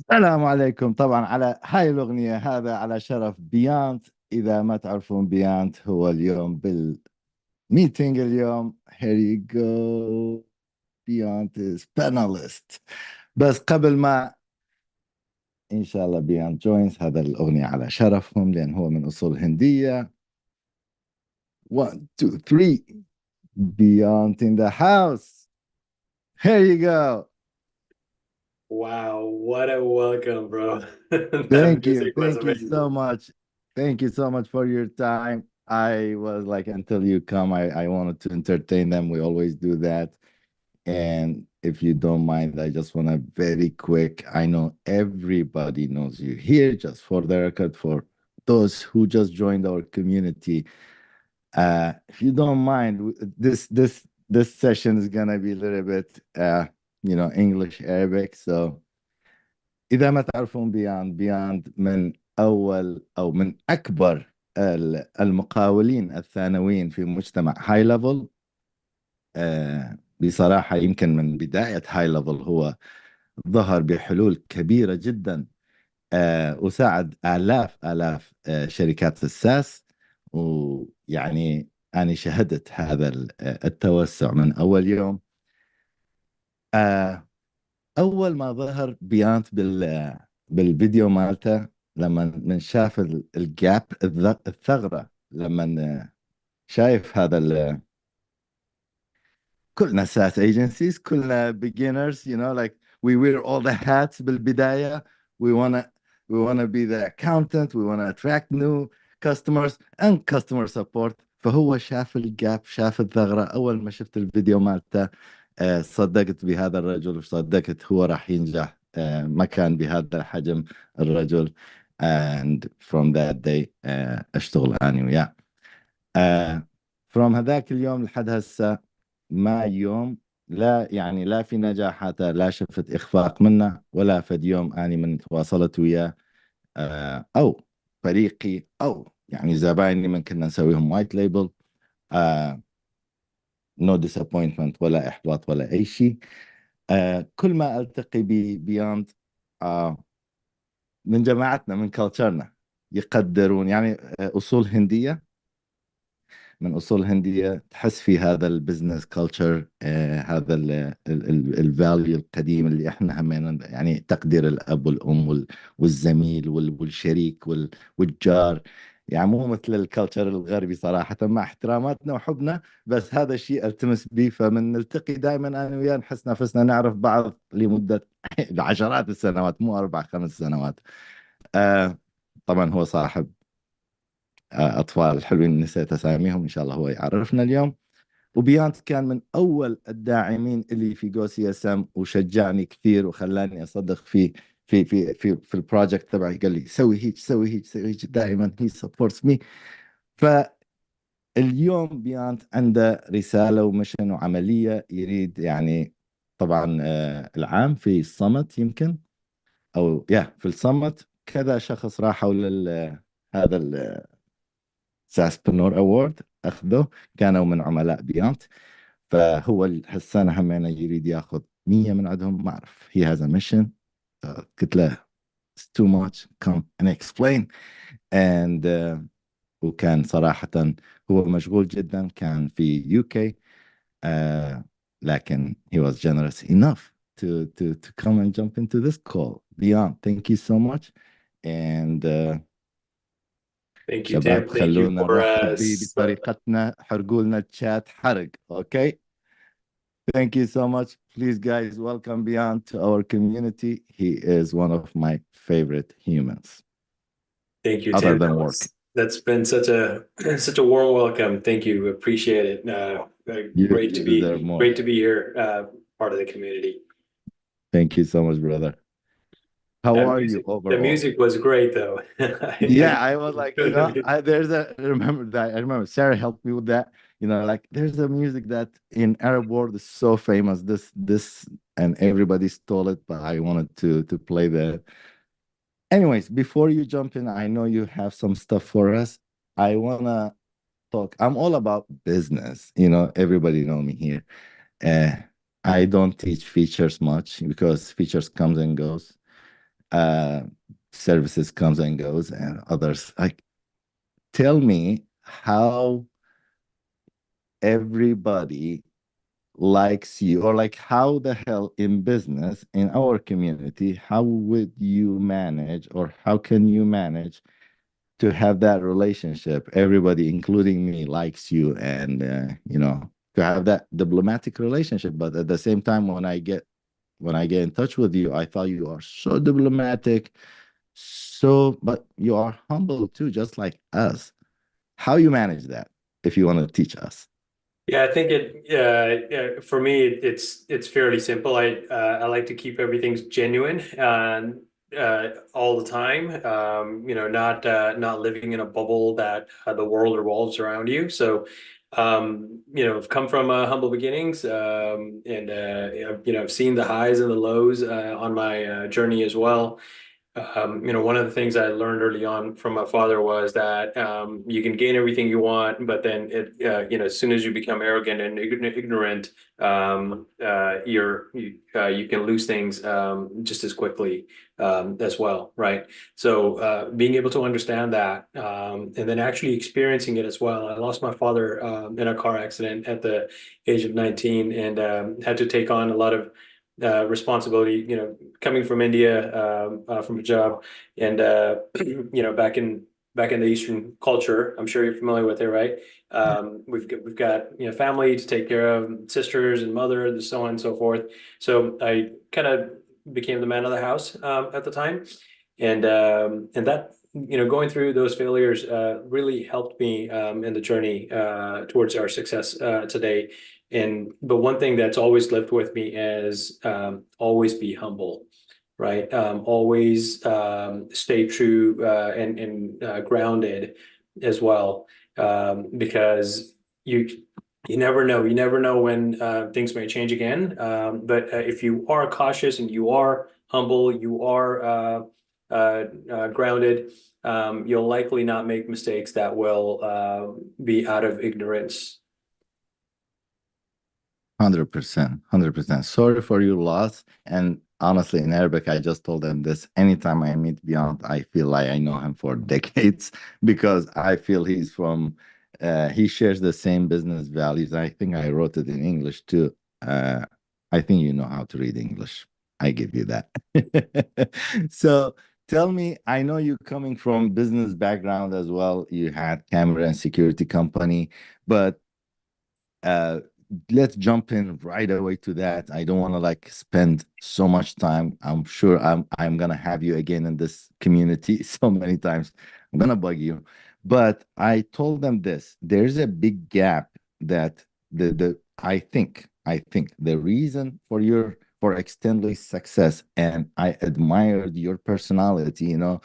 السلام عليكم. طبعا على هاي الأغنية، هذا على شرف بيانت. إذا ما تعرفون بيانت، هو اليوم بالميتينج اليوم. here you go. بيانت is panelist. بس قبل ما إن شاء الله بيانت joins، هذا الأغنية على شرفهم لأن هو من أصول هندية. 1 2 3. بيانت in the house. here you go. Wow, what a welcome, bro. That Thank you. music was Thank you so amazing. much. Thank you so much for your time. I was like, until you come, I wanted to entertain them. We always do that. And if you don't mind, I just want to very quick. I know everybody knows you here, just for the record, for those who just joined our community. If you don't mind, this session is gonna be a little bit English Arabic. So إذا ما تعرفون بياند من أول أو من أكبر المقاولين الثانويين في مجتمع هاي ليفل. بصراحة يمكن من بداية هاي ليفل هو ظهر بحلول كبيرة جدا، وساعد آلاف شركات الساس. ويعني أنا شهدت هذا التوسع من أول يوم. آه، اول ما ظهر بيانت بالفيديو مالته، لما من شاف الجاب، الثغرة، لما شايف هذا كلنا ساس ايجنسيز، كلنا beginners, like we wear all the hats بالبداية. we wanna we wanna be the accountant, we wanna attract new customers and customer support. فهو شاف الجاب، شاف الثغرة. أول ما شفت الفيديو مالته صدقت بهذا الرجل، وصدقت هو راح ينجح. ما كان بهذا الحجم الرجل. and from that day أشتغل أنا وياه. from هذاك اليوم لحد هسه، ما يوم لا يعني لا في نجاحاته لا شفت إخفاق منه، ولا فد يوم أني من تواصلت وياه أو فريقي أو يعني زبايني من كنا نسويهم وايت ليبل. نو ديسابوينتمنت ولا إحباط ولا أي شيء. كل ما ألتقي ببياند من جماعتنا، من كلتشرنا، يقدرون يعني أصول هندية. من أصول هندية تحس في هذا البزنس كلتشر، هذا الفاليو القديم اللي احنا همينا، يعني تقدير الأب والأم والزميل والشريك والجار. يعني مو مثل الكلتشر الغربي صراحة، مع احتراماتنا وحبنا، بس هذا الشيء التمس به. فمن نلتقي دائما أنا وياه نحس نفسنا نعرف بعض لمدة عشرات السنوات، مو 4 5 سنوات. آه طبعا هو صاحب أطفال حلوين، نسيت أساميهم، إن شاء الله هو يعرفنا اليوم. وبيانت كان من أول الداعمين اللي في جو سي اس ام، وشجعني كثير وخلاني أصدق في البروجكت تبعي. قال لي سوي هيك، سوي هيك، سوي هيك. دائما هي سبورتس مي. فاليوم بيانت عنده رسالة ومشن وعملية يريد، يعني طبعا العام في الصمت يمكن، أو في الصمت كذا شخص راحوا هذا ساسبنور أوورد، أخذه، كانوا من عملاء بيانت. فهو هالسنة همينة يريد ياخذ 100 من عندهم. ما أعرف هي هذا ميشن. قلت له it's too much, come and explain. and وكان صراحة هو مشغول جدا، كان في UK. لكن he was generous enough to come and jump into this call. Beyond, thank you so much. and Thank you, شباب Tim. Thank you خلونا for نرحب به بطريقتنا، حرقوا لنا الشات حرق. اوكي. Thank you so much. Please, guys, welcome Beyond to our community. He is one of my favorite humans, thank you, other Tim. than work. That's been such a such a warm welcome. Thank you. Appreciate it. Great to You deserve be more. great to be here, part of the community. Thank you so much, brother. How That are you music, the overall? music was great though. Yeah, I was like, there's I remember that. I remember Sarah helped me with that. Like there's a music that in Arab world is so famous. This, and everybody stole it, but I wanted to play the. Anyways, before you jump in, I know you have some stuff for us. I wanna talk. I'm all about business. Everybody know me here. Uh, I don't teach features much because features comes and goes. uh, services comes and goes, and others. Like, tell me how everybody likes you, or like how the hell in business in our community, how would you manage, or how can you manage to have that relationship? Everybody, including me, likes you, and to have that diplomatic relationship. But at the same time, when I get in touch with you, I thought you are so diplomatic, but you are humble too, just like us. How you manage that, if you want to teach us? Yeah, I think for me it's fairly simple. I like to keep everything genuine and all the time. Not living in a bubble that the world revolves around you. So I've come from humble beginnings, and I've seen the highs and the lows on my journey as well. One of the things I learned early on from my father was that you can gain everything you want, but then as soon as you become arrogant and ignorant, you can lose things just as quickly as well, right? So being able to understand that, and then actually experiencing it as well. I lost my father in a car accident at the age of 19, and had to take on a lot of responsibility, coming from India, from a job, and back in the Eastern culture. I'm sure you're familiar with it, right? We've got family to take care of, sisters and mother, and so on and so forth. So I kind of became the man of the house at the time, and that going through those failures really helped me in the journey towards our success today. And the one thing that's always lived with me is always be humble, right? Always stay true and grounded as well, because you never know. You never know when things may change again. But if you are cautious and you are humble, you are grounded, you'll likely not make mistakes that will be out of ignorance. 100%, 100%. Sorry for your loss. And honestly, in Arabic, I just told them this. Anytime I meet Beyond, I feel like I know him for decades because I feel he shares the same business values. I think I wrote it in English too. Uh, I think you know how to read English. I give you that. So tell me, I know you coming from business background as well. You had camera and security company, but uh, let's jump in right away to that. I don't want to like spend so much time. I'm sure I'm gonna have you again in this community so many times. I'm gonna bug you. But I told them this. There's a big gap that the I think the reason for Extendly's success, and I admired your personality, how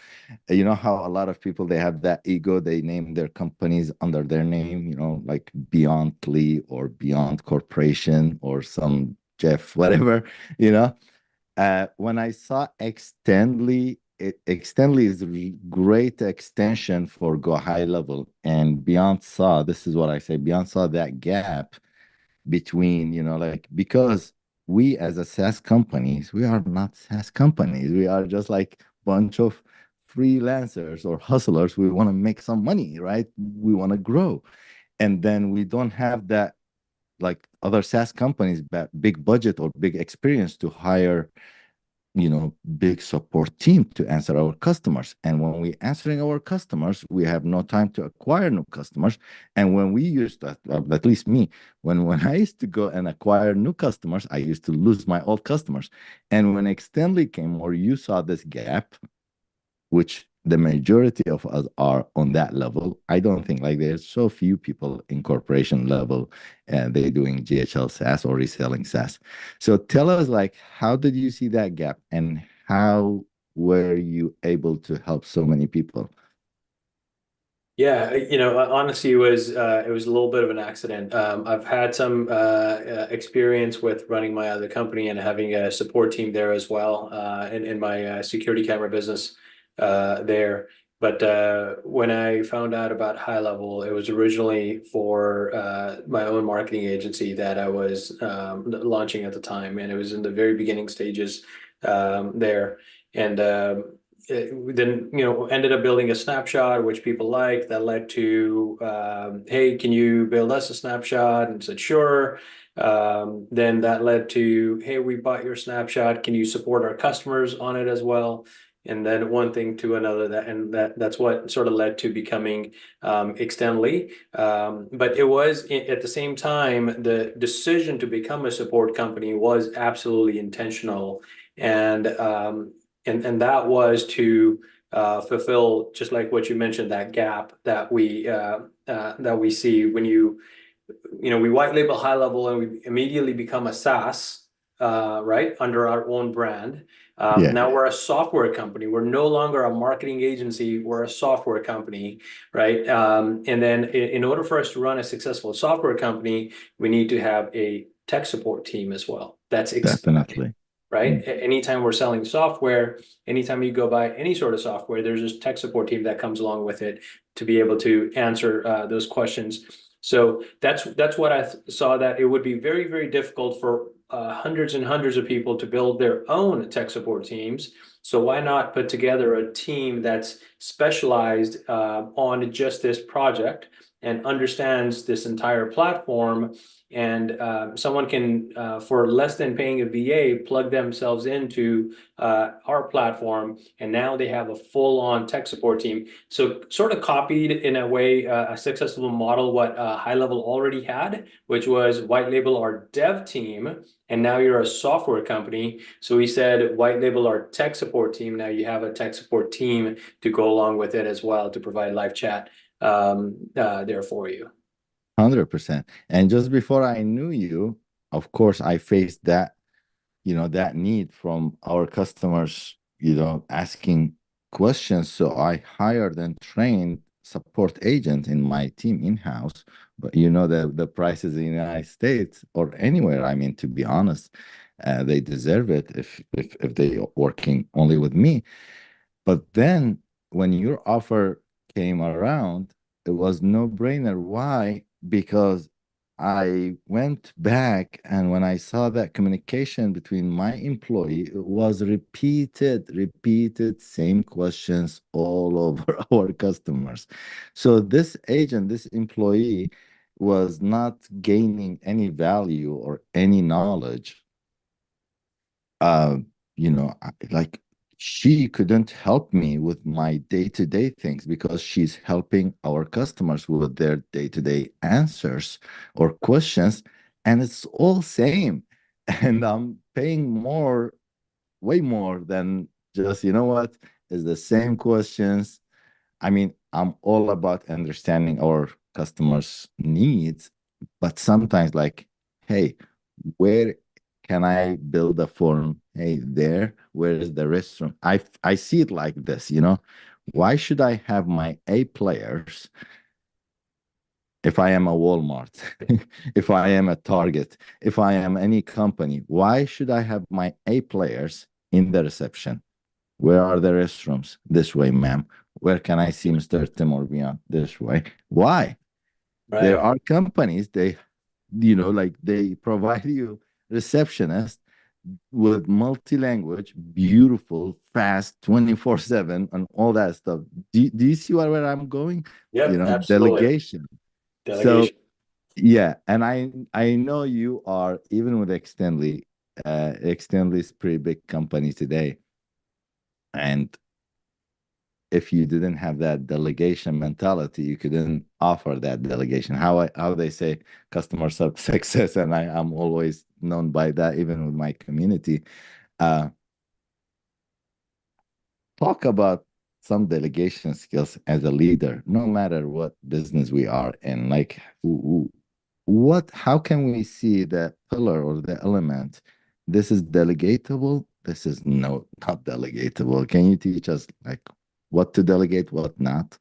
a lot of people, they have that ego, they name their companies under their name, like Beyond Lee or Beyond Corporation or some Jeff whatever. you know when I saw Extendly is a great extension for go high level, and Beyond saw, this is what I say, Beyond saw that gap between, like, because we as a SaaS companies, we are not SaaS companies. We are just like bunch of freelancers or hustlers. We want to make some money, right? We want to grow. And then we don't have that, like other SaaS companies, big budget or big experience to hire, big support team to answer our customers. And when we answering our customers, we have no time to acquire new customers. And when we used to, at least me, when I used to go and acquire new customers, I used to lose my old customers. And when Extendly came, or you saw this gap, which the majority of us are on that level. I don't think, like, there's so few people in corporation level and they're doing GHL SaaS or reselling SaaS. So tell us, like, how did you see that gap and how were you able to help so many people? Yeah, honestly, it was a little bit of an accident. I've had some experience with running my other company and having a support team there as well, in my security camera business there. But when I found out about High Level, it was originally for my own marketing agency that I was launching at the time, and it was in the very beginning stages there. And we then, ended up building a snapshot, which people liked. That led to, hey, can you build us a snapshot? And said, sure. Then that led to, hey, we bought your snapshot. Can you support our customers on it as well? And then one thing to another, that's what sort of led to becoming Extendly. But it was at the same time, the decision to become a support company was absolutely intentional. And that was to fulfill, just like what you mentioned, that gap that we see when we white label high level and we immediately become a SaaS, right, under our own brand. Now we're a software company. We're no longer a marketing agency. We're a software company, right? And then in order for us to run a successful software company, we need to have a tech support team as well. That's Definitely. right? Anytime we're selling software, anytime you go buy any sort of software, there's this tech support team that comes along with it to be able to answer those questions. So that's what I saw, that it would be very, very difficult for hundreds and hundreds of people to build their own tech support teams. So why not put together a team that's specialized on just this project and understands this entire platform, and someone can, for less than paying a VA, plug themselves into our platform, and now they have a full-on tech support team. So sort of copied in a way a successful model what High Level already had, which was white label our dev team, and now you're a software company. So we said white label our tech support team. Now you have a tech support team to go along with it as well to provide live chat there for you. 100%. And just before I knew you, of course, I faced that, that need from our customers, asking questions. So I hired and trained support agent in my team in-house. But the prices in the United States or anywhere, I mean, to be honest, they deserve it if they are working only with me. But then when your offer came around, it was no brainer. Why? Because I went back, and when I saw that communication between my employee, it was repeated, same questions all over our customers. So this agent, this employee, was not gaining any value or any knowledge. Like, she couldn't help me with my day-to-day things because she's helping our customers with their day-to-day answers or questions, and it's all same. And I'm paying more, way more than just, what is the same questions. I mean, I'm all about understanding our customers' needs, but sometimes, like, hey, where can I build a form? Hey, where is the restroom? I see it like this, Why should I have my A players if I am a Walmart, if I am a Target, if I am any company? Why should I have my A players in the reception? Where are the restrooms? This way, ma'am. Where can I see Mr. Tim or Beyond? This way. Why? Right. There are companies, they provide you receptionist with multi-language, beautiful, fast, 24/7, and all that stuff. Do you see where I'm going? Yep, absolutely. Delegation. Delegation. So yeah, and I know you are, even with Extendly. Extendly is pretty big company today, and if you didn't have that delegation mentality, you couldn't offer that delegation. How they say customer success, and I'm always known by that, even with my community. Talk about some delegation skills as a leader, no matter what business we are in. Like, how can we see that pillar or the element? This is delegatable. This is not delegatable. Can you teach us, like, what to delegate, what not?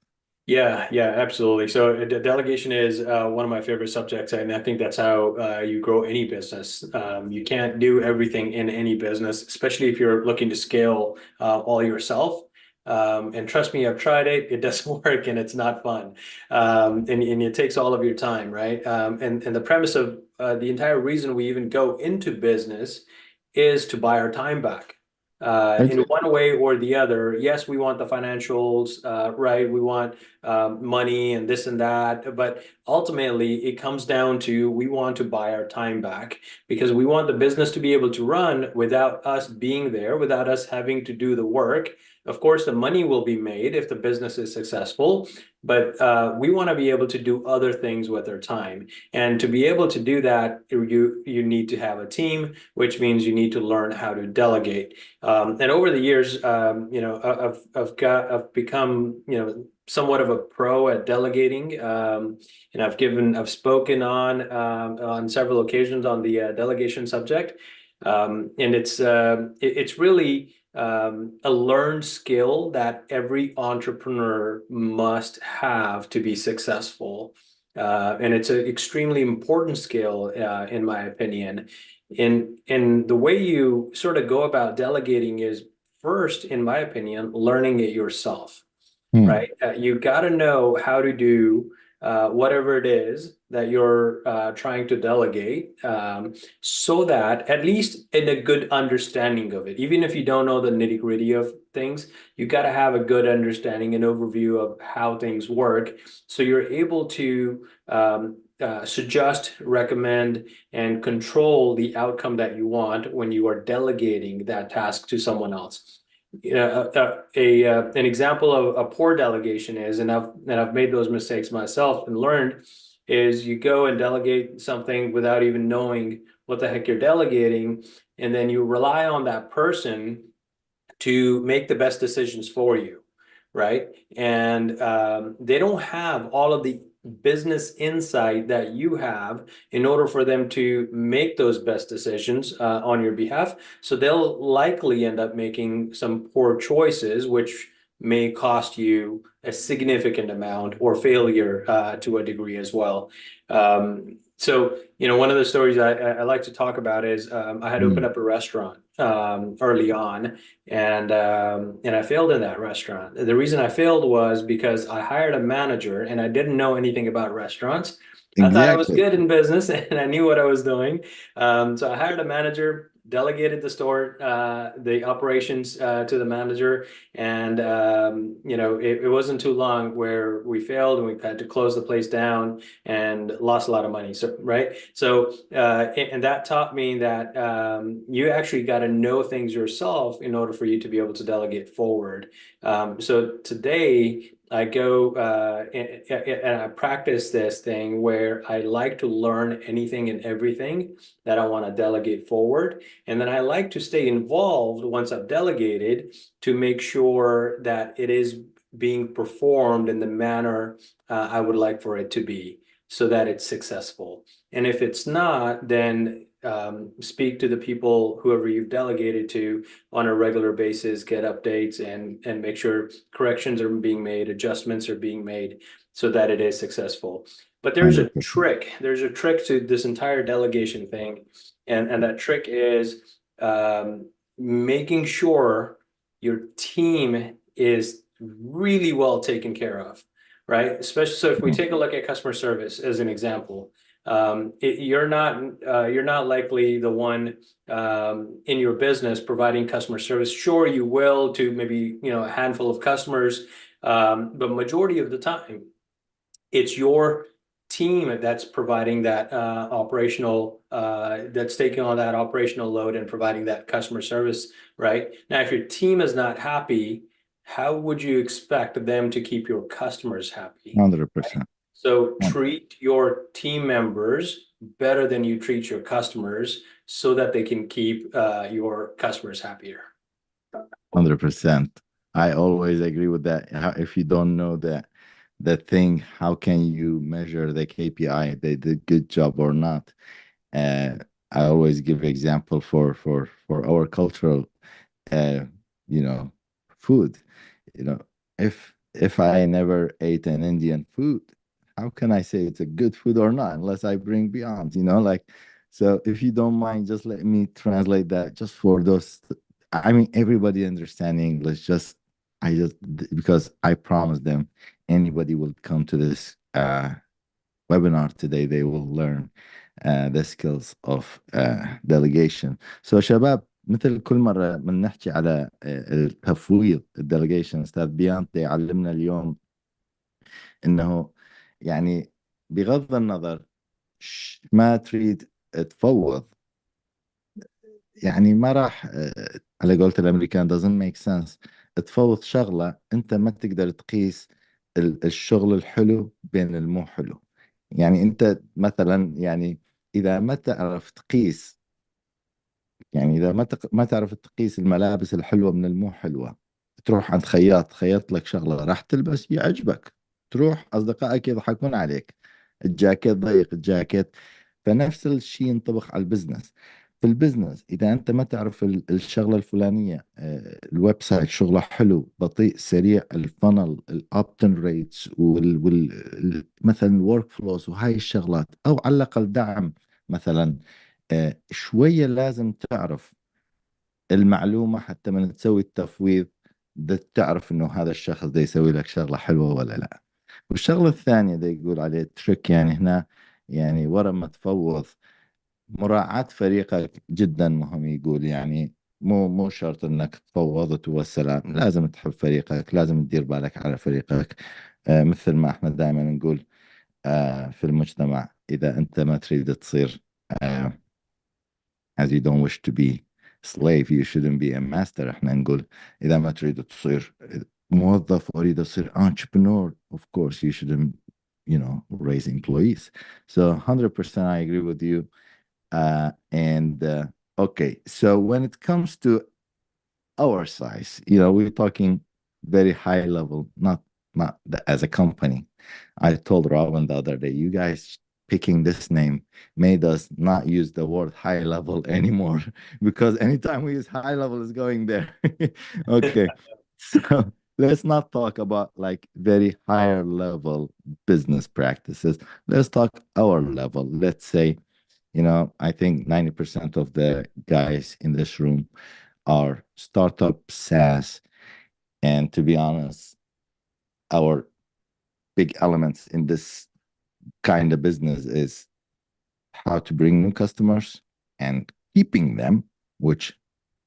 Yeah, absolutely. So delegation is one of my favorite subjects, and I think that's how you grow any business. You can't do everything in any business, especially if you're looking to scale all yourself. And trust me, I've tried it. It doesn't work, and it's not fun. And it takes all of your time, right? And the premise of the entire reason we even go into business is to buy our time back. in one way or the other. Yes, we want the financials, right? We want money and this and that, but ultimately it comes down to we want to buy our time back because we want the business to be able to run without us being there, without us having to do the work. Of course, the money will be made if the business is successful, but we want to be able to do other things with our time. And to be able to do that, you need to have a team, which means you need to learn how to delegate. And over the years, I've become, somewhat of a pro at delegating. And I've spoken on several occasions on the delegation subject. And it's really a learned skill that every entrepreneur must have to be successful. And it's an extremely important skill, in my opinion. And the way you sort of go about delegating is first, in my opinion, learning it yourself, right? You got to know how to do whatever it is that you're trying to delegate, so that at least in a good understanding of it, even if you don't know the nitty-gritty of things, you got to have a good understanding and overview of how things work, so you're able to suggest, recommend, and control the outcome that you want when you are delegating that task to someone else. An example of a poor delegation is, and I've made those mistakes myself and learned, is you go and delegate something without even knowing what the heck you're delegating, and then you rely on that person to make the best decisions for you, right? And they don't have all of the business insight that you have in order for them to make those best decisions on your behalf. So they'll likely end up making some poor choices, which may cost you a significant amount or failure to a degree as well. So, one of the stories I like to talk about is I had opened up a restaurant early on, and I failed in that restaurant. The reason I failed was because I hired a manager and I didn't know anything about restaurants. I thought I was Exactly. good in business and I knew what I was doing. So I hired a manager, delegated the store, the operations to the manager, and it wasn't too long where we failed and we had to close the place down and lost a lot of money. So and that taught me that you actually got to know things yourself in order for you to be able to delegate forward. So today I go and I practice this thing where I like to learn anything and everything that I want to delegate forward. And then I like to stay involved once I've delegated to make sure that it is being performed in the manner I would like for it to be, so that it's successful. And if it's not, then speak to the people, whoever you've delegated to, on a regular basis, get updates and make sure corrections are being made, adjustments are being made so that it is successful. But there's a 100%. trick. There's a trick to this entire delegation thing. And that trick is making sure your team is really well taken care of, right? Especially, so if we take a look at customer service as an example, you're not likely the one in your business providing customer service. Sure, you will to maybe a handful of customers, but majority of the time, it's your team that's providing that that's taking on that operational load and providing that customer service, right? Now, if your team is not happy, how would you expect them to keep your customers happy? 100%. So treat your team members better than you treat your customers so that they can keep your customers happier. 100%. I always agree with that. If you don't know that thing, how can you measure the KPI? They did good job or not? I always give example for our cultural, uh, food. You know, if I never ate an Indian food, how can I say it's a good food or not unless I bring Beyond? Like, so if you don't mind, just let me translate that just for those. I mean, everybody understand English. Because I promised them anybody will come to this webinar today, they will learn the skills of delegation. So, Shabab, مثل كل مرة من نحكي على التفويض الديليجيشن، أستاذ بيانت يعلمنا اليوم إنه يعني بغض النظر ما تريد تفوض، يعني ما راح على قولة الأمريكان doesn't make sense تفوض شغلة أنت ما تقدر تقيس الشغل الحلو بين المو حلو. يعني أنت مثلا يعني إذا ما تعرف تقيس، يعني إذا ما تعرف تقيس الملابس الحلوة من المو حلوة، تروح عند خياط خيط لك شغلة راح تلبس يعجبك، تروح أصدقائك يضحكون عليك، الجاكيت ضيق الجاكيت. فنفس الشيء ينطبق على البزنس. في البزنس إذا أنت ما تعرف الشغلة الفلانية، الويب سايت شغله حلو بطيء سريع، الفنل الأوبتن ريتس مثلا الورك فلوز وهاي الشغلات، أو على الأقل دعم مثلا، شوية لازم تعرف المعلومة حتى من تسوي التفويض ده تعرف انه هذا الشخص ده يسوي لك شغلة حلوة ولا لا. والشغلة الثانية ده يقول عليه تريك، يعني هنا يعني ورا ما تفوض مراعاة فريقك جدا مهم. يقول يعني مو شرط انك تفوضت والسلام، لازم تحب فريقك، لازم تدير بالك على فريقك. مثل ما احنا دائما نقول في المجتمع، اذا انت ما تريد تصير آه as you don't wish to be slave you shouldn't be a master. احنا نقول إذا ما تريد تصير موظف أريد تصير entrepreneur, of course you shouldn't, raise employees. So 100% I agree with you. And okay, so when it comes to our size, we're talking very high level, not as a company. I told Robin the other day, you guys picking this name made us not use the word high level anymore because anytime we use high level is going there. Okay. So let's not talk about like very higher level business practices. Let's talk our level. Let's say, I think 90% of the guys in this room are startup SaaS. And to be honest, our big elements in this kind of business is how to bring new customers and keeping them, which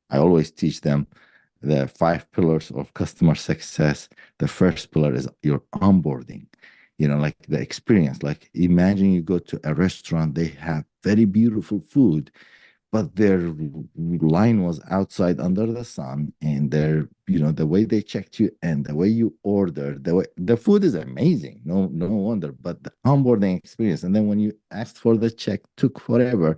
I always teach them the 5 pillars of customer success. The first pillar is your onboarding, like the experience. Like imagine you go to a restaurant, they have very beautiful food, but their line was outside under the sun, and the way they checked you and the way you ordered, the food is amazing, no wonder, but the onboarding experience, and then when you asked for the check took forever.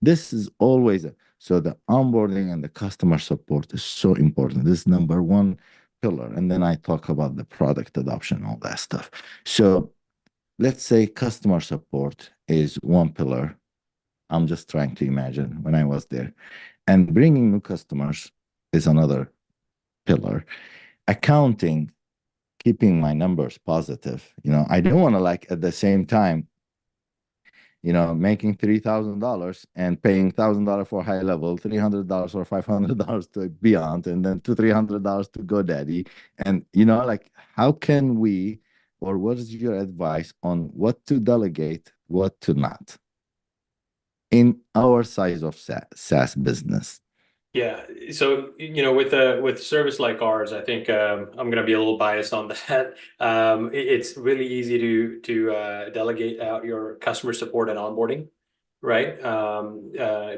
This is always so the onboarding and the customer support is so important. This is number one pillar, and then I talk about the product adoption, all that stuff. So let's say customer support is one pillar. I'm just trying to imagine when I was there. And bringing new customers is another pillar. Accounting, keeping my numbers positive. I don't want to like at the same time, making $3,000 and paying $1,000 for high level, $300 or $500 to Beyond, and then $300 to GoDaddy. And, like how can we, or what is your advice on what to delegate, what to not in our size of SaaS business? Yeah. So, with service like ours, I think I'm going to be a little biased on that. It's really easy to delegate out your customer support and onboarding, right?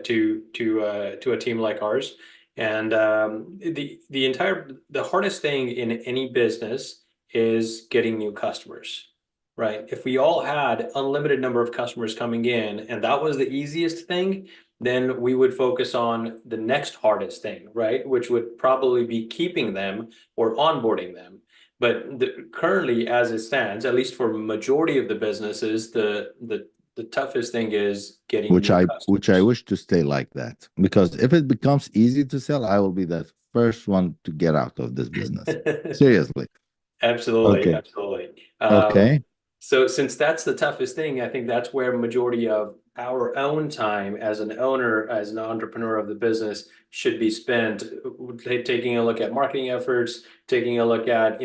To a team like ours. And the hardest thing in any business is getting new customers, right? If we all had unlimited number of customers coming in and that was the easiest thing, then we would focus on the next hardest thing, right? Which would probably be keeping them or onboarding them. But currently, as it stands, at least for majority of the businesses, the toughest thing is getting which new I customers. wish to stay like that, because if it becomes easy to sell, I will be the first one to get out of this business. Seriously. Absolutely, Okay. absolutely. Okay. So since that's the toughest thing, I think that's where majority of our own time as an owner, as an entrepreneur of the business should be spent taking a look at marketing efforts, taking a look at,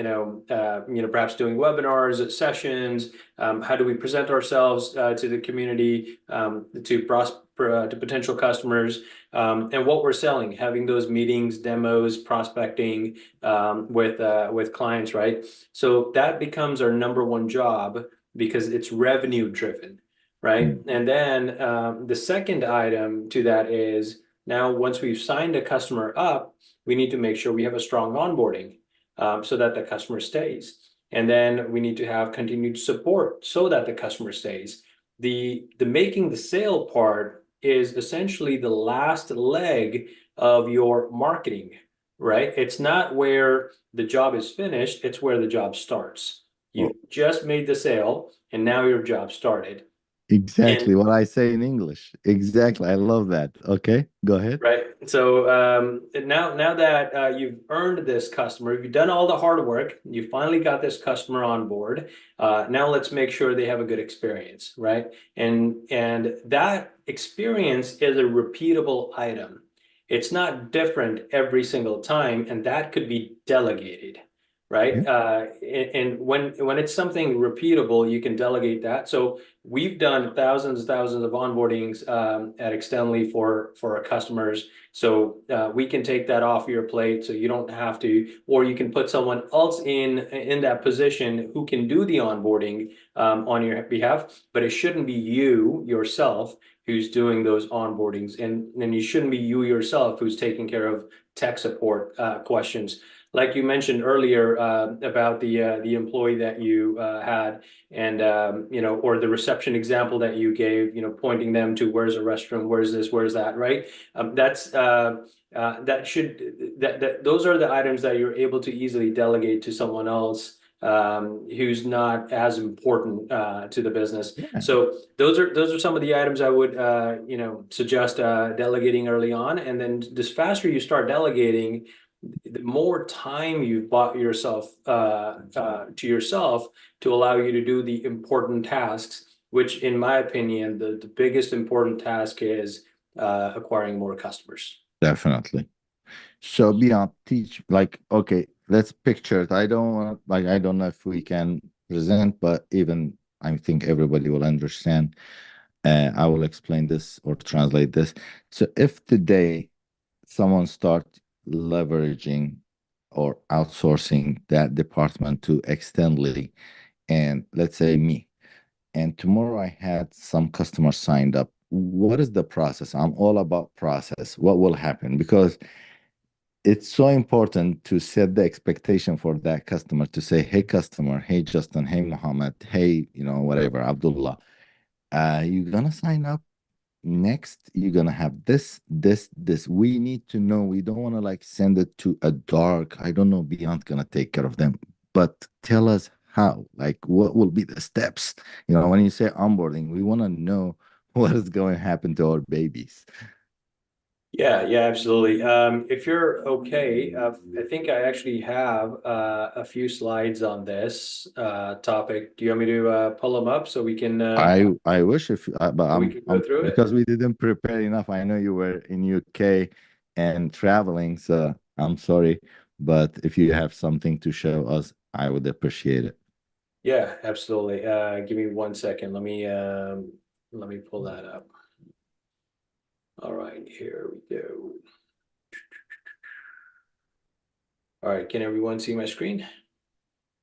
perhaps doing webinars, sessions. How do we present ourselves to the community to to potential customers, and what we're selling, having those meetings, demos, prospecting with clients, right? So that becomes our number one job because it's revenue driven, right? And then the second item to that is, now once we've signed a customer up, we need to make sure we have a strong onboarding so that the customer stays. And then we need to have continued support so that the customer stays. The making the sale part is essentially the last leg of your marketing, right? It's not where the job is finished, it's where the job starts. You just made the sale and now your job started. Exactly And what I say in English. Exactly. I love that. Okay, go ahead. right. So now that you've earned this customer, you've done all the hard work, you finally got this customer on board. Now let's make sure they have a good experience, right? And that experience is a repeatable item. It's not different every single time, and that could be delegated, right? Yeah. And when it's something repeatable, you can delegate that. So we've done thousands of onboardings at Extendly for our customers. So we can take that off your plate, so you don't have to, or you can put someone else in that position who can do the onboarding on your behalf. But it shouldn't be you yourself who's doing those onboardings, and you shouldn't be you yourself who's taking care of tech support questions. Like you mentioned earlier about the employee that you had, and or the reception example that you gave, pointing them to where's a restroom, where's this, where's that, right? Those are the items that you're able to easily delegate to someone else who's not as important to the business. Yeah. So those are some of the items I would suggest delegating early on, and then the faster you start delegating, the more time you've bought yourself to yourself to allow you to do the important tasks, which in my opinion, the biggest important task is acquiring more customers. Definitely. So beyond teach, like, okay, let's picture it. I don't know if we can present, but even I think everybody will understand. I will explain this or translate this. So if today someone start leveraging or outsourcing that department to Extendly, and let's say me, and tomorrow I had some customers signed up, what is the process? I'm all about process. What will happen? Because it's so important to set the expectation for that customer, to say, hey customer, hey Justin, hey Muhammad, hey whatever, Abdullah, you're gonna sign up. Next, you're gonna have this. We need to know. We don't want to like send it to a dark, I don't know, Beyond gonna take care of them, but tell us how, like what will be the steps. When you say onboarding, we want to know what is going to happen to our babies. Yeah, absolutely. If you're okay, I think I actually have a few slides on this topic. Do you want me to pull them up so we can I wish, if but go I'm through it? because we didn't prepare enough. I know you were in UK and traveling, so I'm sorry, but if you have something to show us, I would appreciate it. Yeah, absolutely. Give me 1 second. Let me pull that up. All right, here we go. All right, can everyone see my screen?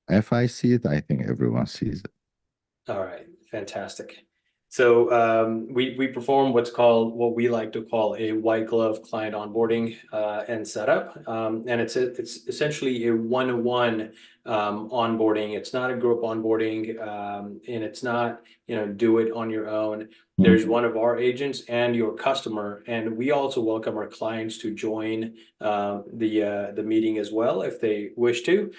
If I see it, I think everyone sees it. All right, fantastic. So we perform what we like to call a white glove client onboarding and setup, and it's essentially a one-to-one onboarding. It's not a group onboarding, and it's not do it on your own. There's one of our agents and your customer, and we also welcome our clients to join the meeting as well if they wish to.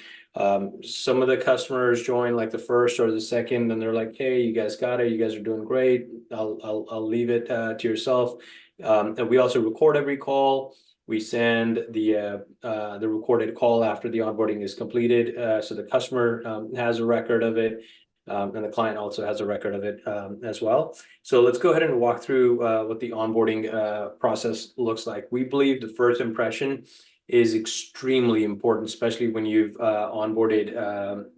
Some of the customers join like the first or the second, and they're like, hey, you guys got it, you guys are doing great, I'll leave it to yourself. And we also record every call. We send the recorded call after the onboarding is completed, so the customer has a record of it, and the client also has a record of it as well. So let's go ahead and walk through what the onboarding process looks like. We believe the first impression is extremely important, especially when you've onboarded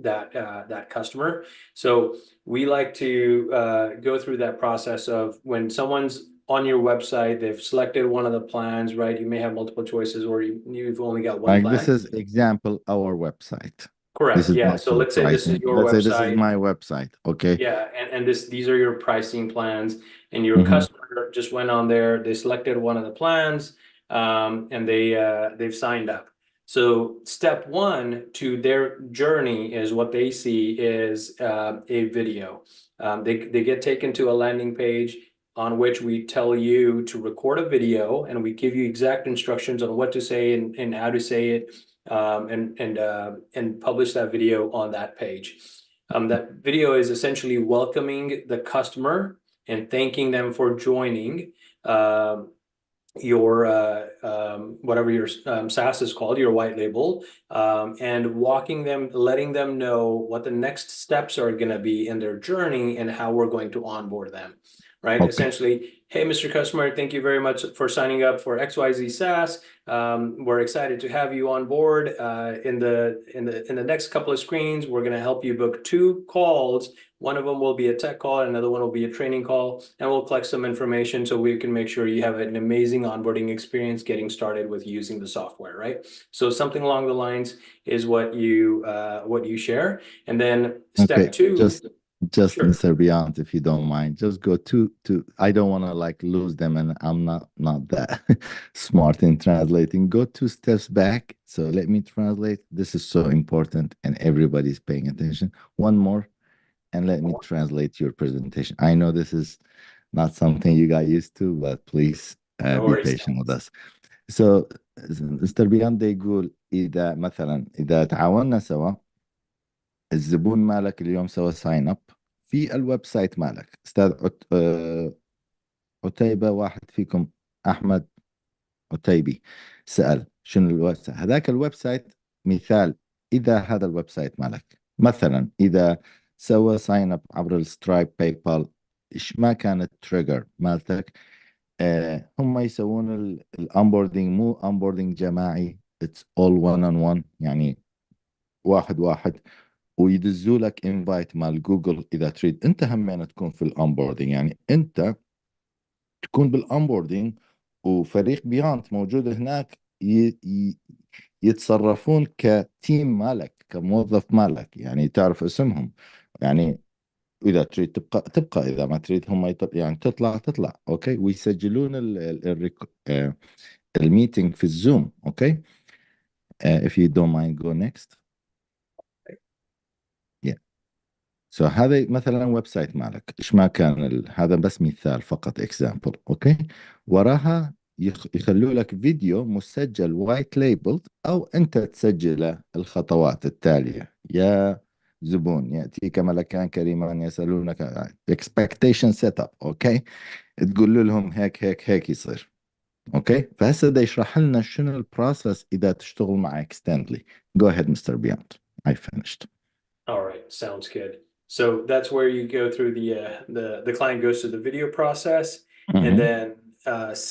that customer. So we like to go through that process of when someone's on your website. They've selected one of the plans, right? You may have multiple choices, or you've only got one Like this plan. is example, our website. This Correct. is Yeah. not So for let's say this is pricing. your Let's say this is website. my website. Okay. Yeah, and these are your pricing plans, and your Mm-hmm. customer just went on there, they selected one of the plans, and they've signed up. So step one to their journey is what they see is a video. They get taken to a landing page on which we tell you to record a video, and we give you exact instructions on what to say and how to say it, and publish that video on that page. That video is essentially welcoming the customer and thanking them for joining your whatever your SaaS is called, your white label, and walking them, letting them know what the next steps are going to be in their journey and how we're going to onboard them. Right. Okay. Essentially, hey, Mr. Customer, thank you very much for signing up for XYZ SaaS. We're excited to have you on board. In the next couple of screens, we're going to help you book 2 calls. One of them will be a tech call, another one will be a training call, and we'll collect some information so we can make sure you have an amazing onboarding experience getting started with using the software, right? So something along the lines is what you share. And then step 2. Just Sure. Mr. Beyond, if you don't mind, just go to I don't want to like lose them, and I'm not that smart in translating. Go 2 steps back. So let me translate. This is so important and everybody's paying attention. One more, and let me translate your presentation. I know this is not something you got used to, but please No be worries. patient with us. So مستر بيان يقول إذا مثلا إذا تعاوننا سوا، الزبون مالك اليوم سوى ساين اب في الويب سايت مالك. استاذ عتيبة، واحد فيكم احمد عتيبي سأل شنو الويب سايت هذاك. الويب سايت مثال، اذا هذا الويب سايت مالك مثلا اذا سوى ساين اب عبر السترايب باي بال، ايش ما كانت تريجر مالتك؟ هم يسوون الانبوردينج، مو انبوردينج جماعي، اتس اول وان اون وان، يعني واحد واحد، ويدزوا لك انفايت مال جوجل اذا تريد انت همين تكون في الانبوردينج. يعني انت تكون بالانبوردينج وفريق بيانت موجود هناك يتصرفون كتيم مالك، كموظف مالك، يعني تعرف اسمهم. يعني اذا تريد تبقى تبقى، اذا ما تريد هم يعني تطلع. اوكي. ويسجلون الميتنج في الزوم. اوكي. if you don't mind go next. سو هذا مثلا ويب سايت مالك، ايش ما كان هذا بس مثال فقط، اكزامبل. اوكي. وراها يخلوا لك فيديو مسجل وايت ليبلد، او انت تسجل الخطوات التاليه. يا زبون ياتيك ملكان كريمان يسالونك اكسبكتيشن سيت اب. اوكي. تقول لهم هيك هيك هيك يصير. اوكي. فهسه ده يشرح لنا شنو البروسس اذا تشتغل مع اكستندلي. جو اهيد مستر بيانت. I finished. All right, sounds good. So that's where you go through the client goes through the video process, and then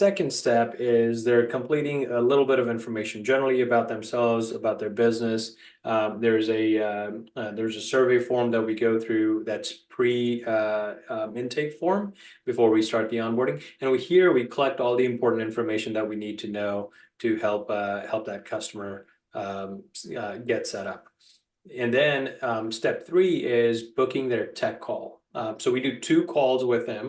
second step is they're completing a little bit of information generally about themselves, about their business. There's a survey form that we go through that's intake form before we start the onboarding, and we collect all the important information that we need to know to help that customer get set up. And then step 3 is booking their tech call. So we do 2 calls with them.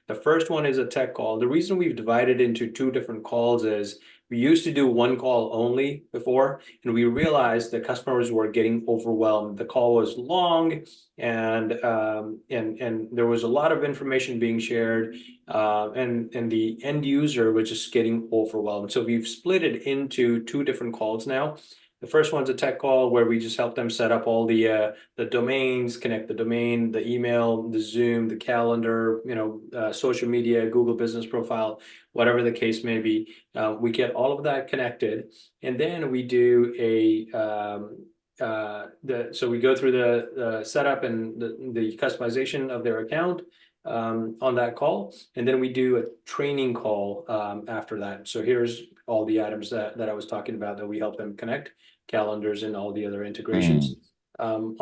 The first one is a tech call. The reason we've divided into 2 different calls is we used to do 1 call only before, and we realized the customers were getting overwhelmed. The call was long, and there was a lot of information being shared, and the end user was just getting overwhelmed. So we've split it into 2 different calls now. The first one's a tech call where we just help them set up all the domains, connect the domain, the email, the Zoom, the calendar, social media, Google business profile, whatever the case may be. We get all of that connected, and then we do so we go through the setup and the customization of their account on that call, and then we do a training call after that. So here's all the items that I was talking about that we help them connect, calendars and all the other integrations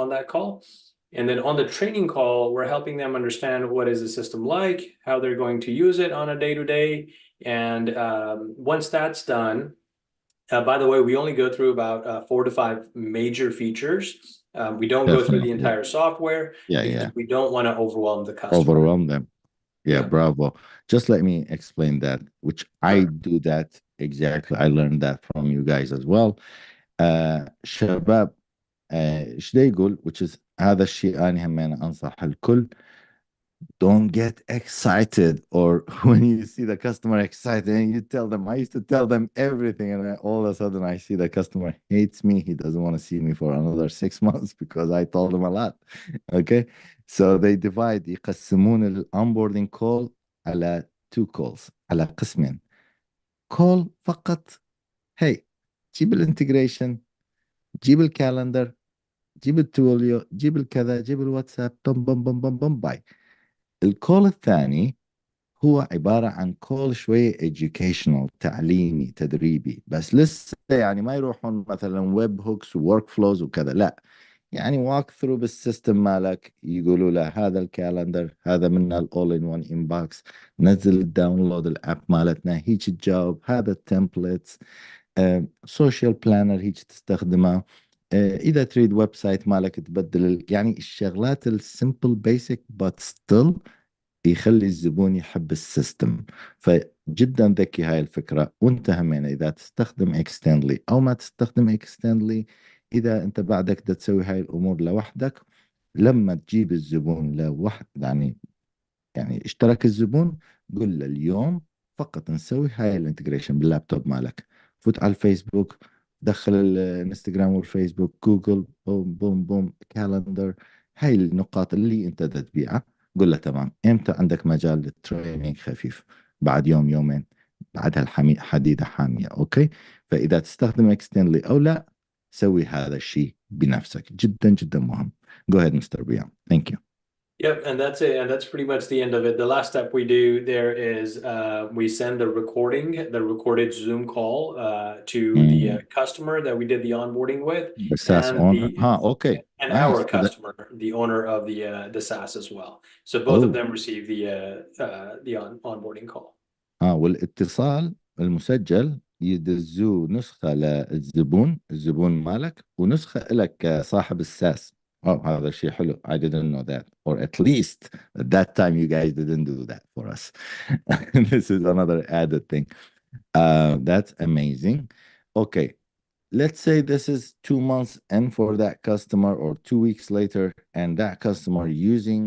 on that call. And then on the training call, we're helping them understand what is the system like, how they're going to use it on a day-to-day. And once that's done, by the way, we only go through about 4 to 5 major features. We don't go through the Definitely. entire software because Yeah. we don't want to overwhelm the customer. Overwhelm them. Yeah, Yeah. bravo. Just let me explain that, which I Sure. do that exactly. I learned that from you guys as well. شباب، ايش دا يقول which is هذا الشيء أنا همين أنصح الكل. Don't get excited, or when you see the customer excited and you tell them, I used to tell them everything, and then all of a sudden I see the customer hates me. He doesn't want to see me for another 6 months because I told him a lot. Okay, so they divide، يقسمون الانبوردing call على two calls، على قسمين. call فقط، hey جيب الانتجريشن، جيب الكالندر، جيب التوليو، جيب الكذا، جيب الواتساب، بم بم بم بم بم باي. الكول الثاني هو عبارة عن كول شوية educational، تعليمي تدريبي، بس لسه يعني ما يروحون مثلا ويب هوكس وورك فلوز وكذا، لا، يعني walk through بالسيستم مالك، يقولوا له هذا الكالندر، هذا منا الاول ان وان انبوكس، نزل الداونلود الاب مالتنا، هيك تجاوب، هذا التمبلتس، سوشيال بلانر هيك تستخدمه، اذا تريد ويب سايت مالك تبدل يعني الشغلات السمبل بيسك بات ستيل يخلي الزبون يحب السيستم. فجدا ذكي هاي الفكرة. وانت همين اذا تستخدم اكستندلي او ما تستخدم اكستندلي، اذا انت بعدك دا تسوي هاي الامور لوحدك، لما تجيب الزبون لوحد يعني اشترك الزبون، قل له اليوم فقط نسوي هاي الانتجريشن باللابتوب مالك، فوت على الفيسبوك، دخل الانستغرام والفيسبوك، جوجل، بوم بوم بوم، كالندر، هاي النقاط اللي انت دا تبيعها. قل له تمام، امتى عندك مجال للتريننج خفيف؟ بعد يوم يومين، بعدها حديدة حامية. اوكي، فاذا تستخدم اكستندلي او لا، سوي هذا الشيء بنفسك، جدا جدا مهم. Go ahead, Mr. Bian. Thank you. Yep, and that's it. And that's pretty much the end of it. The last step we do there is we send the recorded Zoom call to the Mm. customer that we did the onboarding with, The SaaS and owner. Okay. and our Nice. customer, the owner of the SaaS as well. So both of Oh. them receive the onboarding call. والاتصال المسجل يدزوه نسخة للزبون، الزبون مالك، ونسخة لك صاحب الساس. Oh, هذا شيء حلو. I didn't know that. Or at least at that time you guys didn't do that for us. This is another added thing. That's amazing. Okay. Let's say this is 2 months in for that customer, or 2 weeks later, and that customer using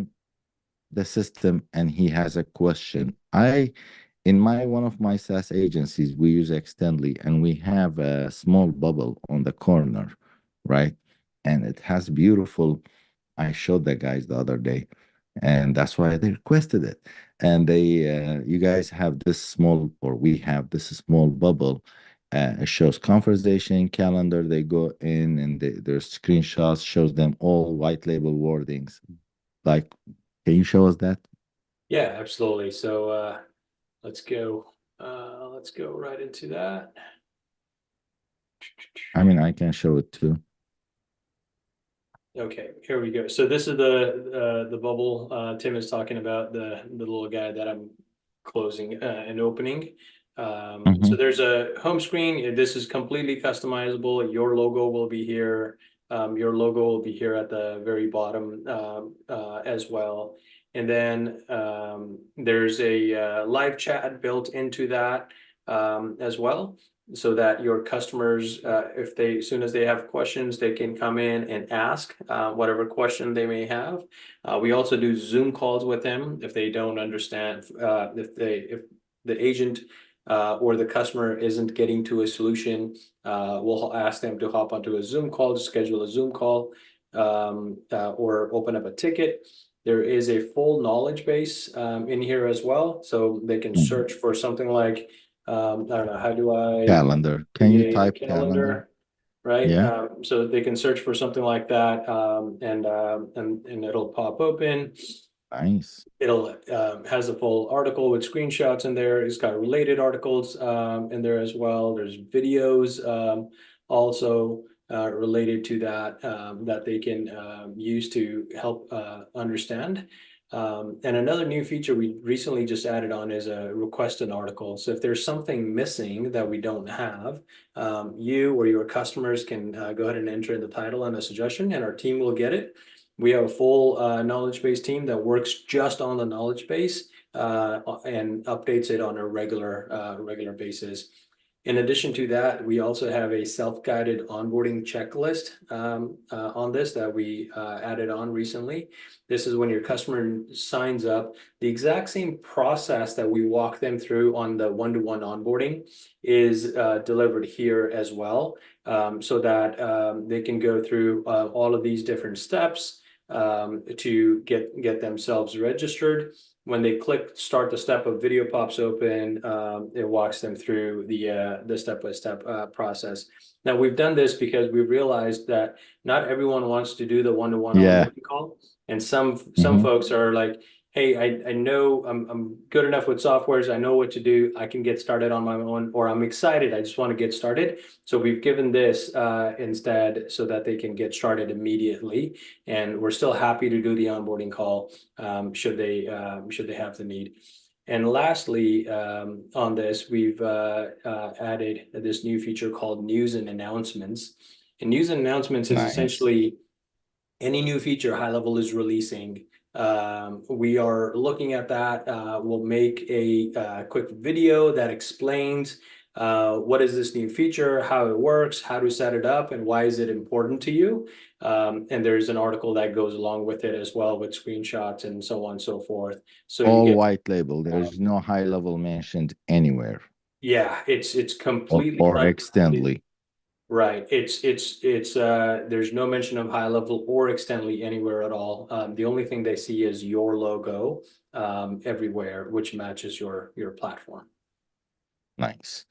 the system and he has a question. In one of my SaaS agencies, we use Extendly, and we have a small bubble on the corner, right? And it has beautiful. I showed the guys the other day, and that's why they requested it. And you guys have this small, or we have this small bubble. It shows conversation, calendar. They go in, and their screenshots shows them all white label wordings. Like, can you show us that? Yeah, absolutely. So let's go right into that. I mean, I can show it too. Okay, here we go. So this is the bubble Tim is talking about, the little guy that I'm closing and opening. So there's a home screen. This is completely customizable. Your logo will be here. Your logo will be here at the very bottom as well. And then there's a live chat built into that as well, so that your customers, as soon as they have questions, they can come in and ask whatever question they may have. We also do Zoom calls with them if they don't understand, if the agent or the customer isn't getting to a solution, we'll ask them to hop onto a Zoom call, to schedule a Zoom call, or open up a ticket. There is a full knowledge base in here as well, so they can search for something like, I don't know, how do I Calendar. Can you create a type calendar? calendar, right? Yeah. So they can search for something like that, and it'll pop open. Nice. It'll has a full article with screenshots in there. It's got related articles in there as well. There's videos also. related to that that they can use to help understand. And another new feature we recently just added on is a request an article. So if there's something missing that we don't have, you or your customers can go ahead and enter in the title and a suggestion, and our team will get it. We have a full knowledge base team that works just on the knowledge base and updates it on a regular basis. In addition to that, we also have a self-guided onboarding checklist on this that we added on recently. This is when your customer signs up, the exact same process that we walk them through on the one-to-one onboarding is delivered here as well, so that they can go through all of these different steps to get themselves registered. When they click start the step, a video pops open. It walks them through the step-by-step process. Now, we've done this because we realized that not everyone wants to do the one-to-one Yeah. onboarding call. And some Mhm. folks are like, hey, I know I'm good enough with softwares. I know what to do. I can get started on my own, or I'm excited. I just want to get started. So we've given this instead so that they can get started immediately. And we're still happy to do the onboarding call should they have the need. And lastly, on this, we've added this new feature called news and announcements. And news and announcements is Nice. essentially any new feature High Level is releasing. We are looking at that. We'll make a quick video that explains what is this new feature, how it works, how to set it up, and why is it important to you. And there's an article that goes along with it as well, with screenshots and so on and so forth. So you All get white label. There's no high level mentioned anywhere, yeah, it's completely or unbranded. exitingly. Right. It's there's no mention of high level or exitingly anywhere at all. The only thing they see is your logo everywhere, which matches your platform. نايس.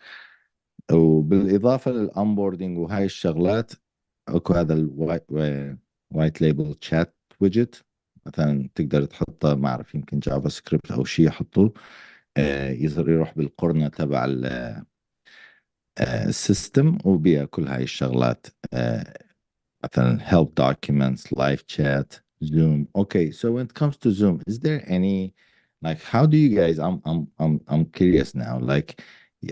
وبالإضافة للأونبوردينج وهاي الشغلات، اكو هذا الوايت ليبل تشات ويدجت، مثلا تقدر تحطه، ما اعرف، يمكن جافا سكريبت او شيء يحطوه، يصير يروح بالقرنة تبع السيستم وبيها كل هاي الشغلات، مثلا help documents, live chat, Zoom. Okay, so when it comes to Zoom, is there any, like, how do you guys, I'm curious now, like,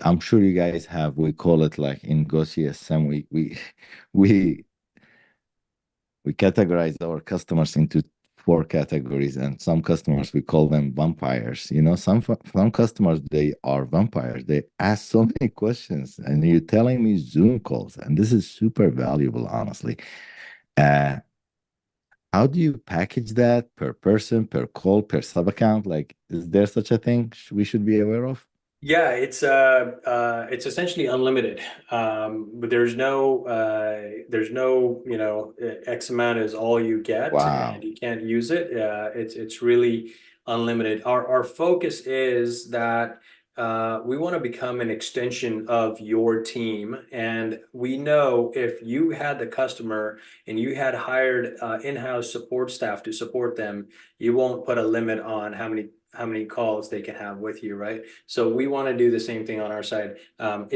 I'm sure you guys have, we call it like in GoCSM, we we categorize our customers into 4 categories, and some customers we call them vampires. You know, some customers, they are vampires. They ask so many questions, and you're telling me Zoom calls, and this is super valuable, honestly. Uh, how do you package that per person, per call, per sub account? Like, is there such a thing we should be aware of? Yeah, it's essentially unlimited. But there's no, X amount is all you get and Wow. you can't use it. It's really unlimited. Our focus is that we want to become an extension of your team. And we know if you had the customer and you had hired in-house support staff to support them, you won't put a limit on how many calls they can have with you, right? So we want to do the same thing on our side.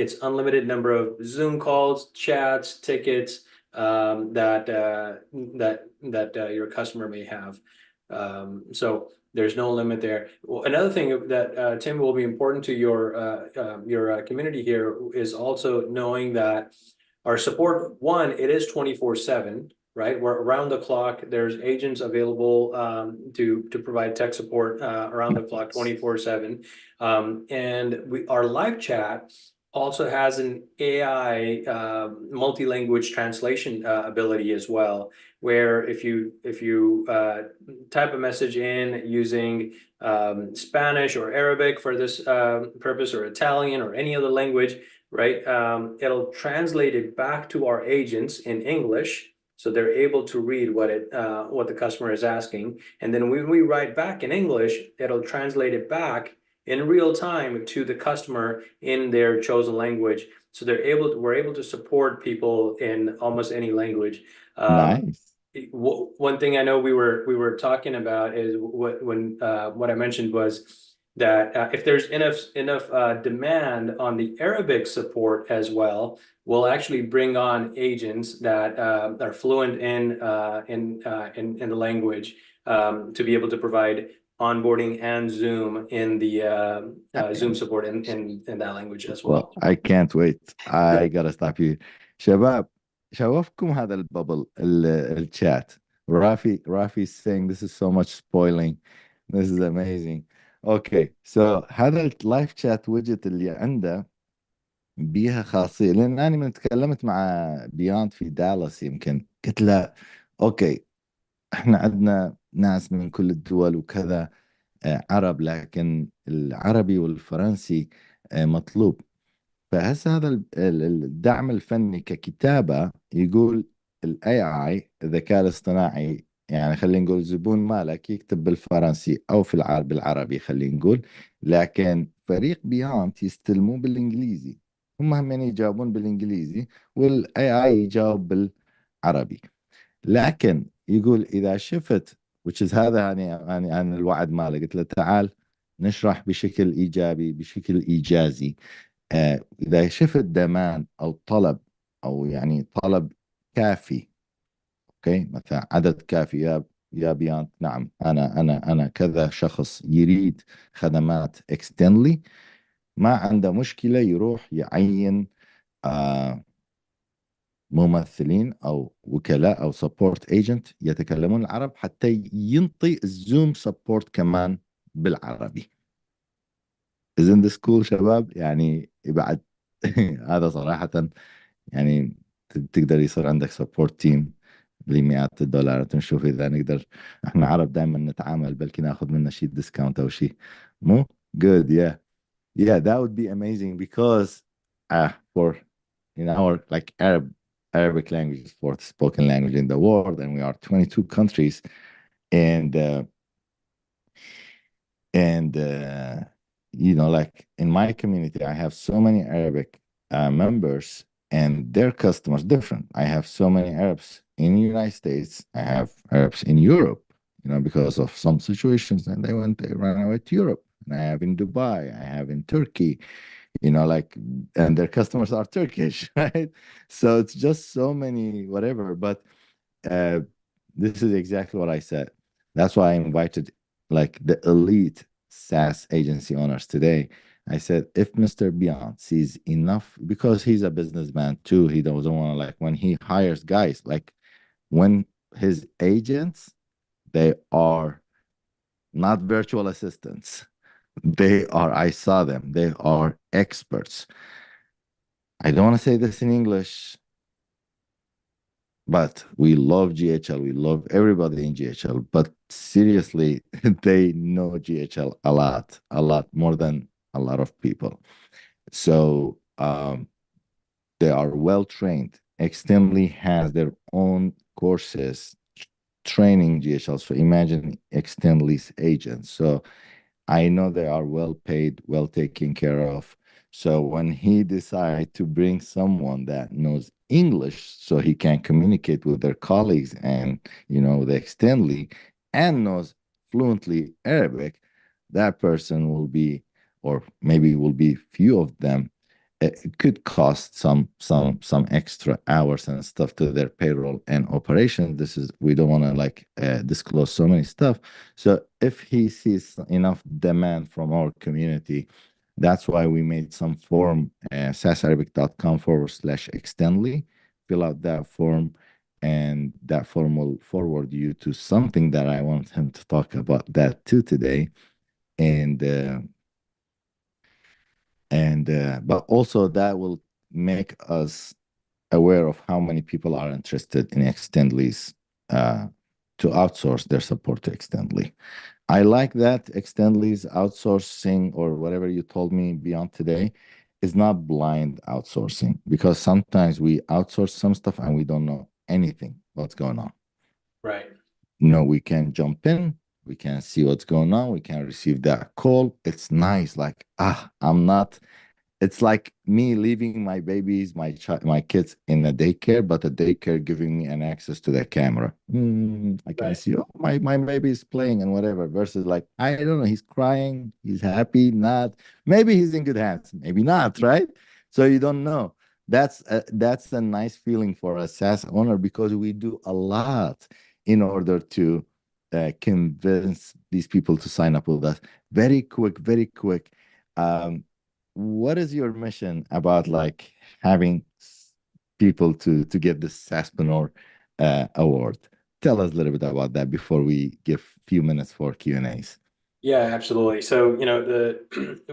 It's unlimited number of Zoom calls, chats, tickets that your customer may have. So there's no limit there. Well, another thing that Tim, will be important to your community here is also knowing that our support, one, it is 24/7. Right, we're around the clock. There's agents available to provide tech support around the clock, 24/7. And our live chat also has an AI multi-language translation ability as well, where if you type a message in using Spanish or Arabic for this purpose, or Italian or any other language, right, it'll translate it back to our agents in English. So they're able to read what the customer is asking. And then when we write back in English, it'll translate it back in real time to the customer in their chosen language. So we're able to support people in almost any language. Nice. One thing I know we were talking about is what I mentioned was that if there's enough demand on the Arabic support as well, we'll actually bring on agents that are fluent in the language to be able to provide onboarding and Zoom in the Zoom support in that language as Well, well. I can't wait. I gotta stop you. شباب شوفكم هذا الببل الشات. Rafi is saying this is so much spoiling. This is amazing. Okay, so هذا اللايف شات ويدجت اللي عنده بيها خاصية، لأن أنا من تكلمت مع بيانت في دالاس يمكن قلت له أوكي إحنا عندنا ناس من كل الدول وكذا، عرب، لكن العربي والفرنسي مطلوب. فهسه هذا الدعم الفني ككتابة يقول الاي اي الذكاء الاصطناعي، يعني خلينا نقول زبون مالك يكتب بالفرنسي او في بالعربي خلينا نقول، لكن فريق بيانت يستلموه بالانجليزي، هم يجاوبون بالانجليزي والاي اي يجاوب بالعربي. لكن يقول اذا شفت which is هذا يعني الوعد ماله، قلت له تعال نشرح بشكل ايجابي بشكل ايجازي. إذا شفت دمان أو طلب، أو يعني طلب كافي، أوكي، مثلا عدد كافي، يا بيانت نعم أنا كذا شخص يريد خدمات اكستندلي، ما عنده مشكلة يروح يعين ممثلين أو وكلاء أو سبورت ايجنت يتكلمون العرب حتى ينطي الزوم سبورت كمان بالعربي. Isn't this cool شباب؟ يعني بعد هذا صراحة يعني تقدر يصير عندك سبورت تيم بمئات الدولارات، ونشوف إذا نقدر. احنا عرب دائما نتعامل، بلكي ناخذ منه شيء ديسكاونت أو شيء. مو good. Yeah, that would be amazing because for in our like Arabic language is fourth spoken language in the world, and we are 22 countries, and and like in my community I have so many Arabic members, and their customers different. I have so many Arabs in the United States, I have Arabs in Europe, because of some situations, and they ran away to Europe. And I have in Dubai, I have in Turkey, and their customers are Turkish, right? So it's just so many whatever. But uh, this is exactly what I said. That's why I invited like the elite SaaS agency owners today. I said, if Mr. Beyond sees enough, because he's a businessman too, he doesn't want to, like, when he hires guys, like when his agents, they are not virtual assistants. I saw them, they are experts. I don't want to say this in English, but we love GHL. We love everybody in GHL. But seriously, they know GHL a lot more than a lot of people. So they are well trained. Extendly has their own courses training GHL. So imagine Extendly's agents. So I know they are well paid, well taken care of. So when he decides to bring someone that knows English so he can communicate with their colleagues and, the extendly, and knows fluently Arabic, that person will be, or maybe will be few of them, it could cost some extra hours and stuff to their payroll and operation. We don't want to disclose so many stuff. So if he sees enough demand from our community, that's why we made some form, sasarabic.com/extendly. Fill out that form, and that form will forward you to something that I want him to talk about that too today. But also that will make us aware of how many people are interested in Extendly's to outsource their support to Extendly. I like that Extendly's outsourcing, or whatever you told me beyond today, is not blind outsourcing, because sometimes we outsource some stuff and we don't know anything what's going on. Right. We can jump in, we can see what's going on, we can receive that call. It's nice, like, I'm not It's like me leaving my babies, my kids in a daycare, but a daycare giving me an access to the camera. I can Right. see, oh, my baby is playing and whatever. Versus like, I don't know, he's crying, he's happy, not. Maybe he's in good hands, maybe not, right? So you don't know. That's a nice feeling for a SaaS owner because we do a lot in order to convince these people to sign up with us. Very quick, very quick. Um, what is your mission about like having people to get the Saspreneur award? Tell us a little bit about that before we give few minutes for Q&As. Yeah, absolutely. So, the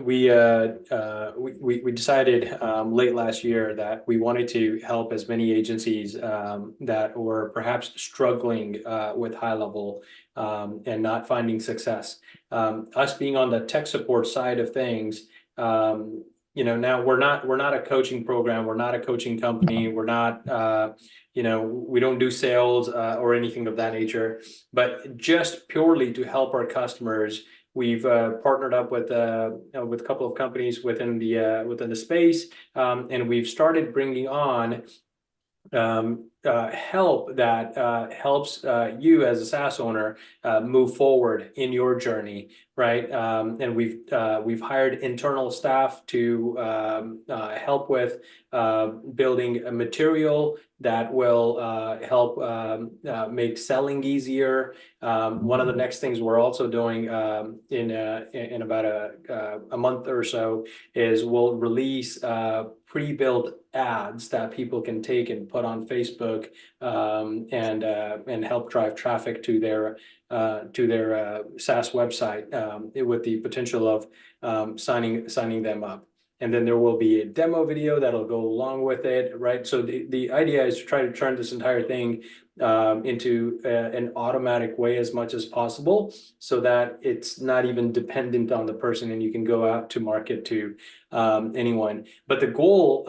we decided late last year that we wanted to help as many agencies that were perhaps struggling with high level and not finding success. Us being on the tech support side of things, now we're not a coaching program, we're not a coaching company, we're not we don't do sales or anything of that nature, but just purely to help our customers. We've partnered up with a couple of companies within the space, and we've started bringing on help that helps you as a SaaS owner move forward in your journey, right? And we've hired internal staff to help with building a material that will help make selling easier. One of the next things we're also doing in about a month or so is we'll release pre-built ads that people can take and put on Facebook and help drive traffic to their SaaS website with the potential of signing them up. And then there will be a demo video that'll go along with it, right? So the idea is to try to turn this entire thing into an automatic way as much as possible so that it's not even dependent on the person and you can go out to market to anyone. But the goal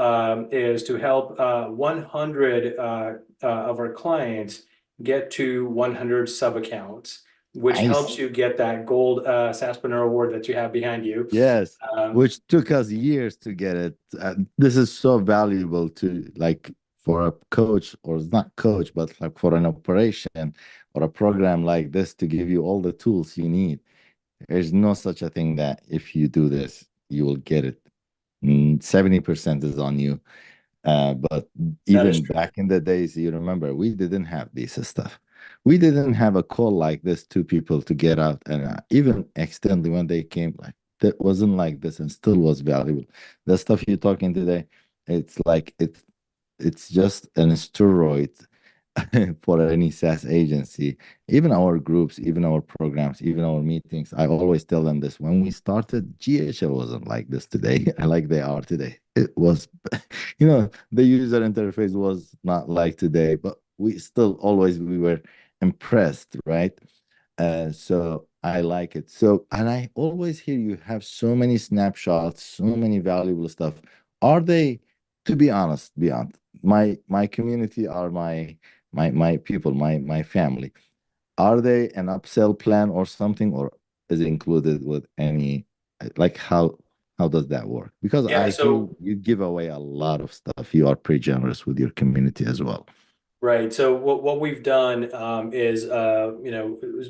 is to help 100 of our clients get to 100 sub accounts, which helps Nice. you get that gold SaaSpreneur award that you have behind you. Yes, Um, which took us years to get it. This is so valuable to like for a coach, or it's not coach, but like for an operation or a program like this to give you all the tools you need. There's no such a thing that if you do this, you will get it. 70% is on you. But that is even true. back in the days, you remember, we didn't have this stuff. We didn't have a call like this to people to get out. And even extended when they came, like that wasn't like this and still was valuable. The stuff you're talking today, it's like it's just an steroid for any SaaS agency, even our groups, even our programs, even our meetings. I always tell them this. When we started, GHL wasn't like this today, like they are today. It was, the user interface was not like today, but we still always we were impressed, right? So I like it. So, and I always hear you have so many snapshots, so many valuable stuff. Are they, to be honest, beyond my community are my people, my family. Are they an upsell plan or something, or is it included with any like how does that work? Because Yeah, I hear so you give away a lot of stuff. You are pretty generous with your community as well. right. So what we've done is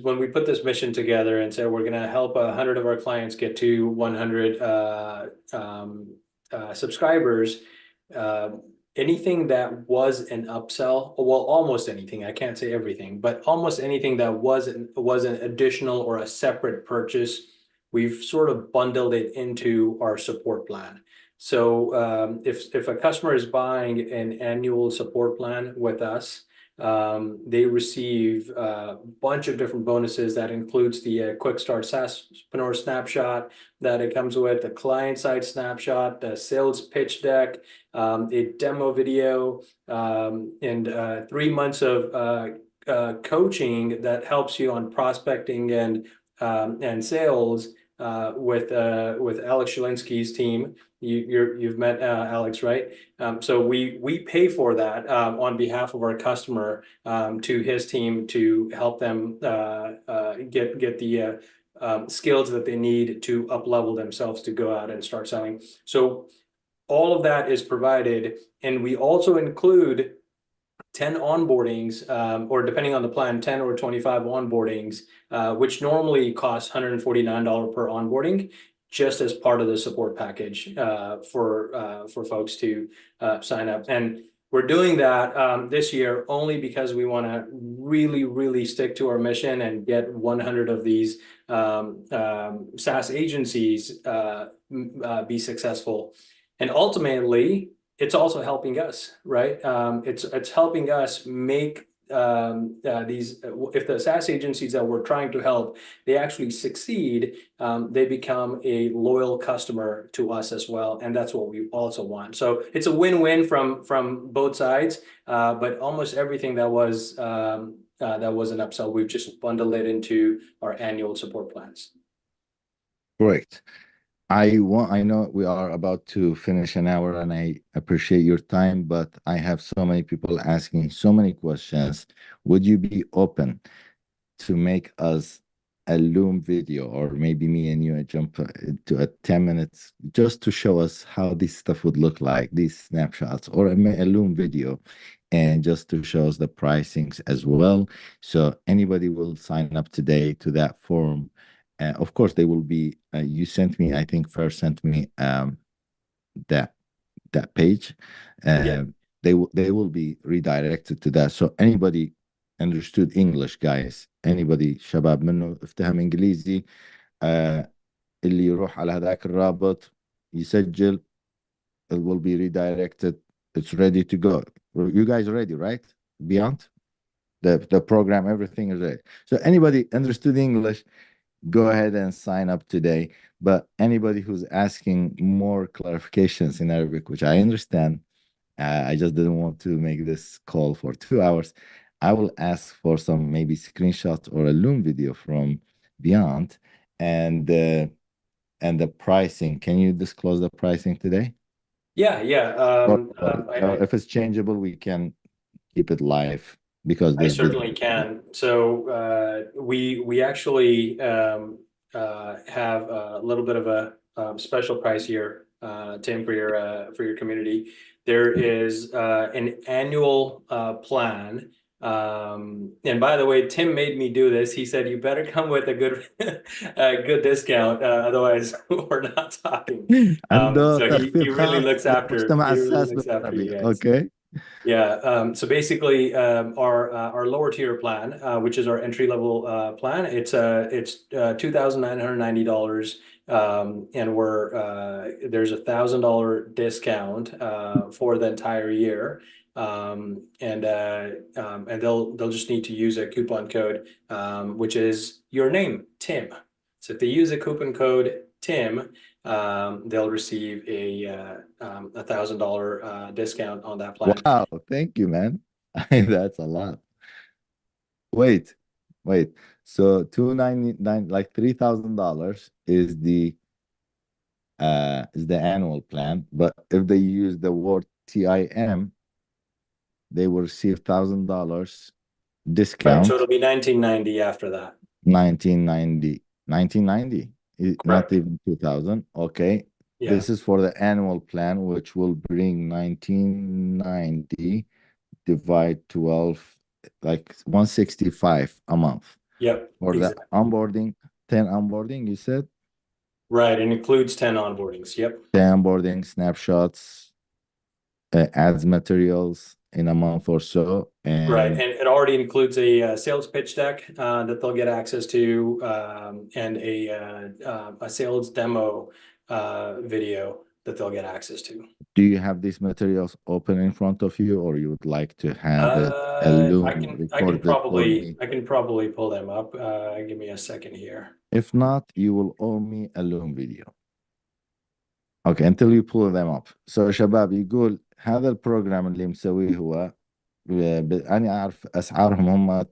when we put this mission together and said we're going to help 100 of our clients get to 100 subscribers, uh, anything that was an upsell, well, almost anything, I can't say everything, but almost anything that was an additional or a separate purchase, we've sort of bundled it into our support plan. So if a customer is buying an annual support plan with us, they receive a bunch of different bonuses that includes the quick start SaaSpreneur snapshot that it comes with, the client side snapshot, the sales pitch deck, a demo video, and 3 months of coaching that helps you on prospecting and sales with Alex Shalinsky's team. You've met Alex, right? So we pay for that on behalf of our customer to his team to help them get the skills that they need to up level themselves to go out and start selling. So all of that is provided, and we also include 10 onboardings, or depending on the plan, 10 or 25 onboardings, which normally costs $149 per onboarding, just as part of the support package for folks to sign up. And we're doing that this year only because we want to really, really stick to our mission and get 100 of these SaaS agencies be successful. And ultimately, it's also helping us, right? It's helping us make these, if the SaaS agencies that we're trying to help, they actually succeed, they become a loyal customer to us as well, and that's what we also want. So it's a win-win from both sides, but almost everything that was an upsell, we've just bundled it into our annual support plans. Great. I know we are about to finish an hour, and I appreciate your time, but I have so many people asking so many questions. Would you be open to make us a Loom video, or maybe me and you jump to a 10 minutes just to show us how this stuff would look like, these snapshots, or a Loom video, and just to show us the pricings as well. So anybody will sign up today to that forum. Of course, they will be, you sent me, I think first sent me that page. Yeah. They will be redirected to that. So anybody understood English, guys, anybody شباب منه افتهم انجليزي اللي يروح على هذاك الرابط يسجل, it will be redirected. It's ready to go. You guys ready, right? Beyond the program, everything is ready. So anybody understood English, go ahead and sign up today. But anybody who's asking more clarifications in Arabic, which I understand, I just didn't want to make this call for 2 hours. I will ask for some maybe screenshots or a Loom video from Beyond, and the pricing. Can you disclose the pricing today? Yeah, yeah. Or if it's changeable, we can keep it live because I this certainly can. So we actually have a little bit of a special price here, Tim, for your community. There is an annual plan. And by the way, Tim made me do this. He said, "You better come with a good a good discount, otherwise we're not talking." عنده So تخفيض he really خاص looks after لمجتمع الساس you بالعربي. guys. Okay. Yeah, so basically, our lower tier plan, which is our entry level plan, it's $2,990, and there's $1,000 discount for the entire year, and they'll just need to use a coupon code, which is your name, Tim. So if they use a coupon code Tim, they'll receive a $1,000 discount on that plan. Wow, thank you, man. That's a lot. Wait. So 299, like $3,000 is the annual plan, but if they use the word TIM, they will receive $1,000 Right, so discount. it'll be 1990 after that. 1990, 1990, not Correct. even 2000. Okay. Yeah. This is for the annual plan, which will bring 1990 divide 12, like 165 a month. Yep. For the Exactly. onboarding, 10 onboarding, you said? Right, it includes 10 onboardings. Yep. 10 onboarding, snapshots, ads materials in a month or so. Right, And and it already includes a sales pitch deck that they'll get access to, and a sales demo video that they'll get access to. do you have these materials open in front of you, or you would like to have it a I Loom can recorded for me? probably pull them up. Give me a second here. If not, you will owe me a Loom video. Okay, until you pull them up. So شباب يقول هذا البروجرام اللي مسويه هو أنا أعرف أسعارهم هم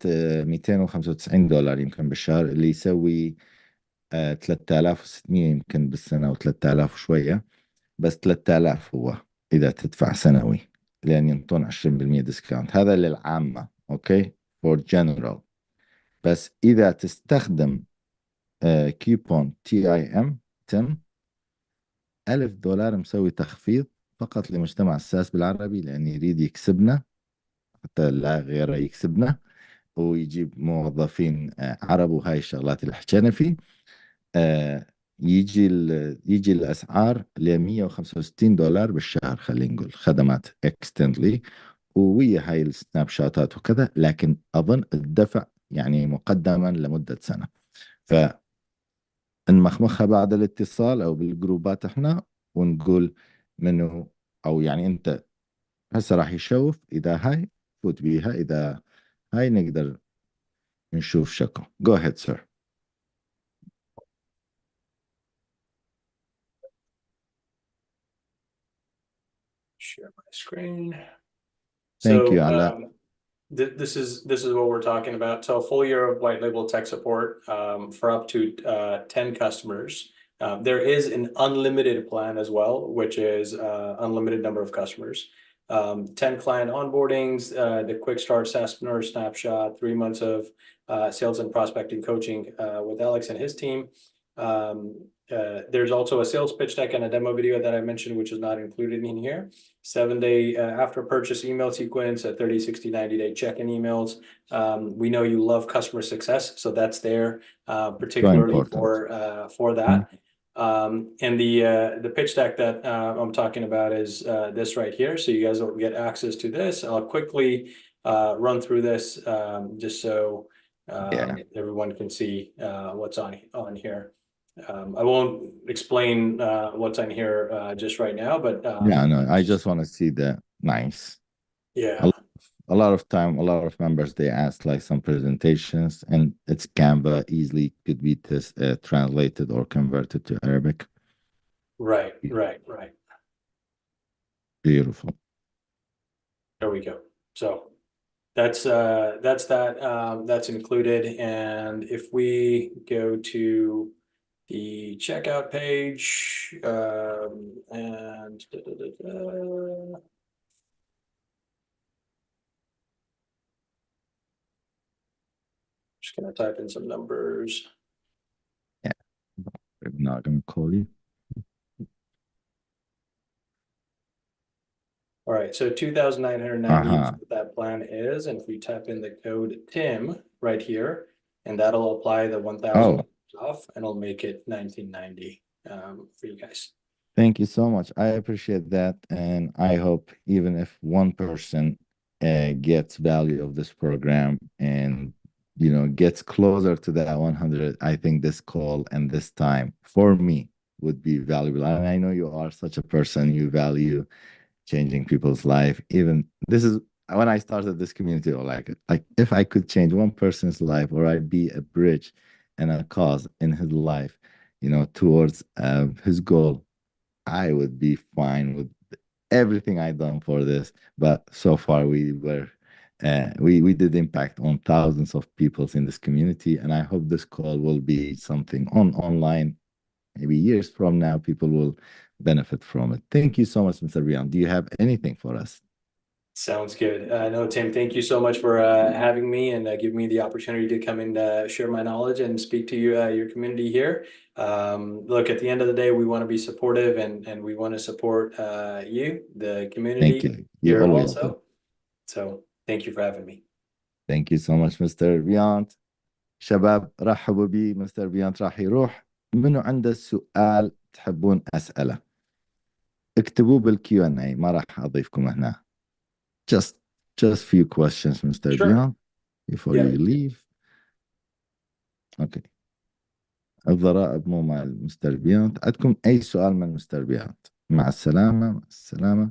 $295 يمكن بالشهر، اللي يسوي 3600 يمكن بالسنة، و3000 وشوية. بس 3000 هو إذا تدفع سنوي، لأن ينطون 20% ديسكاونت. هذا للعامة، أوكي، فور جنرال. بس إذا تستخدم كيوبون TIM $1000 مسوي تخفيض فقط لمجتمع الساس بالعربي، لأن يريد يكسبنا حتى لا غيره يكسبنا، ويجيب موظفين عرب، وهاي الشغلات اللي حكينا فيه. آه، يجي الأسعار ل $165 بالشهر، خلينا نقول خدمات اكستندلي ويا هاي السناب شاتات وكذا، لكن أظن الدفع يعني مقدما لمدة سنة. فنمخمخها بعد الاتصال أو بالجروبات احنا، ونقول منه، أو يعني أنت هسه راح يشوف إذا هاي فوت بيها، إذا هاي نقدر نشوف شكل. go ahead sir. Share my screen. thank you So علاء. this is what we're talking about. So a full year of white label tech support for up to 10 customers. There is an unlimited plan as well, which is unlimited number of customers. 10 client onboardings, the quick start SaaSpreneur snapshot, 3 months of sales and prospecting coaching with Alex and his team. There's also a sales pitch deck and a demo video that I mentioned, which is not included in here. 7-day after purchase email sequence, a 30, 60, 90-day check-in emails. We know you love customer success, so that's there so particularly important. for that. And the pitch deck that I'm talking about is this right here. So you guys will get access to this. I'll quickly run through this just so Yeah. everyone can see what's on here. I won't explain what's on here just right now, but Yeah, no, I just want to see the nice. yeah, A lot of time, a lot of members, they ask like some presentations, and it's Canva easily could be translated or converted to Arabic. right. Beautiful. There we go. So that's that. That's included. And if we go to the checkout page and just gonna type in some numbers. Yeah. I'm not going to call you. All right, so 2,990 is Uh-huh. what that plan is, and if we type in the code TIM right here, and that'll apply the 1,000 Oh, off, and it'll make it 1,990 for you guys. thank you so much. I appreciate that. And I hope even if one person gets value of this program and, gets closer to that 100, I think this call and this time for me would be valuable. And I know you are such a person, you value changing people's life. Even this is when I started this community, or like if I could change one person's life, or I'd be a bridge and a cause in his life, towards his goal, I would be fine with everything I've done for this. But so far, we did impact on thousands of people in this community, and I hope this call will be something online. Maybe years from now, people will benefit from it. Thank you so much, Mr. Beyond. Do you have anything for us? Sounds good. No, Tim, thank you so much for having me and giving me the opportunity to come and share my knowledge and speak to you, your community here. Look, at the end of the day, we want to be supportive and we want to support you, the Thank community you. You here always do. also. So thank you for having me. Thank you so much, Mr. Beyond. شباب رحبوا بي. مستر بيانت راح يروح. منو عنده سؤال تحبون أسأله اكتبوه بالكيو ان اي، ما راح أضيفكم هنا. Just just few questions, Mr. Sure. Beyond, before Yeah. you leave. اوكي. الضرائب مو مال مستر بيانت. عندكم أي سؤال من مستر بيانت؟ مع السلامة، مع السلامة.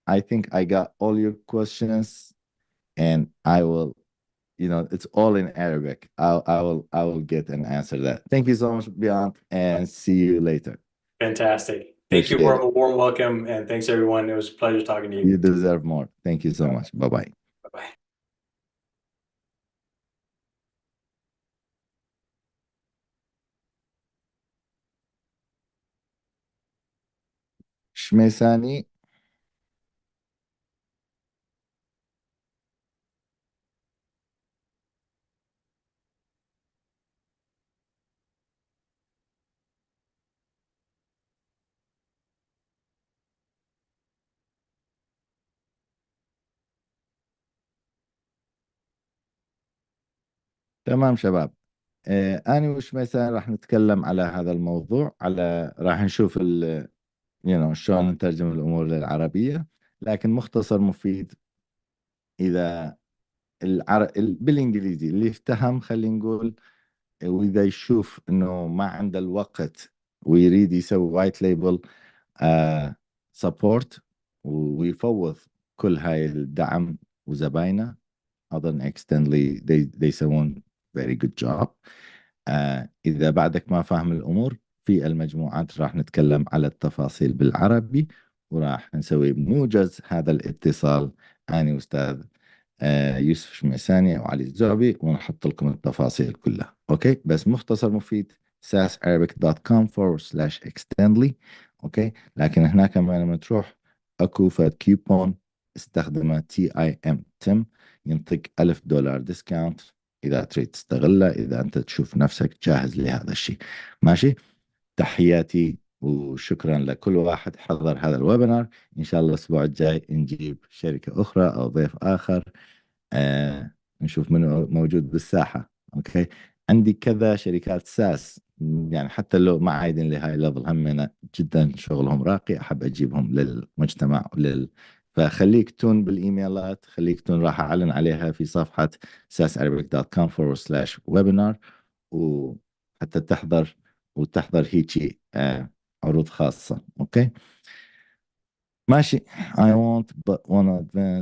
I think I got all your questions, and I will, it's all in Arabic. I will get an answer to that. Thank you so much, Beyond, and see you later. Fantastic. Thank you for Appreciate a it. warm welcome and thanks everyone. It was a pleasure talking to you. You deserve more. Thank you so much. Bye-bye. Bye-bye. شميساني. تمام شباب. أنا وش مثلا راح نتكلم على هذا الموضوع، راح نشوف شلون نترجم الأمور للعربية، لكن مختصر مفيد. إذا بالإنجليزي اللي افتهم خلينا نقول، وإذا يشوف إنه ما عنده الوقت ويريد يسوي وايت ليبل سبورت ويفوض كل هاي الدعم وزباينه، أظن اكستندلي they يسوون very good job. إذا بعدك ما فاهم الأمور، في المجموعات راح نتكلم على التفاصيل بالعربي، وراح نسوي موجز هذا الاتصال أنا وأستاذ يوسف شميساني وعلي الزعبي، ونحط لكم التفاصيل كلها. أوكي، بس مختصر مفيد sasarabic.com/extendly. أوكي، لكن هناك كمان لما تروح أكو فد كيوبون استخدمه تم ينطيك $1000 ديسكاونت إذا تريد تستغله، إذا أنت تشوف نفسك جاهز لهذا الشيء. ماشي، تحياتي وشكرا لكل واحد حضر هذا الويبينار. إن شاء الله الأسبوع الجاي نجيب شركة أخرى أو ضيف آخر، آه نشوف منه موجود بالساحة. أوكي، عندي كذا شركات ساس، يعني حتى لو ما عايدين لهاي ليفل هم جدا شغلهم راقي، أحب أجيبهم للمجتمع فخليك تون بالإيميلات، خليك تون، راح أعلن عليها في صفحة sasarabic.com/webinar، وحتى تحضر وتحضر هيجي عروض خاصة. أوكي، ماشي. I want but one advance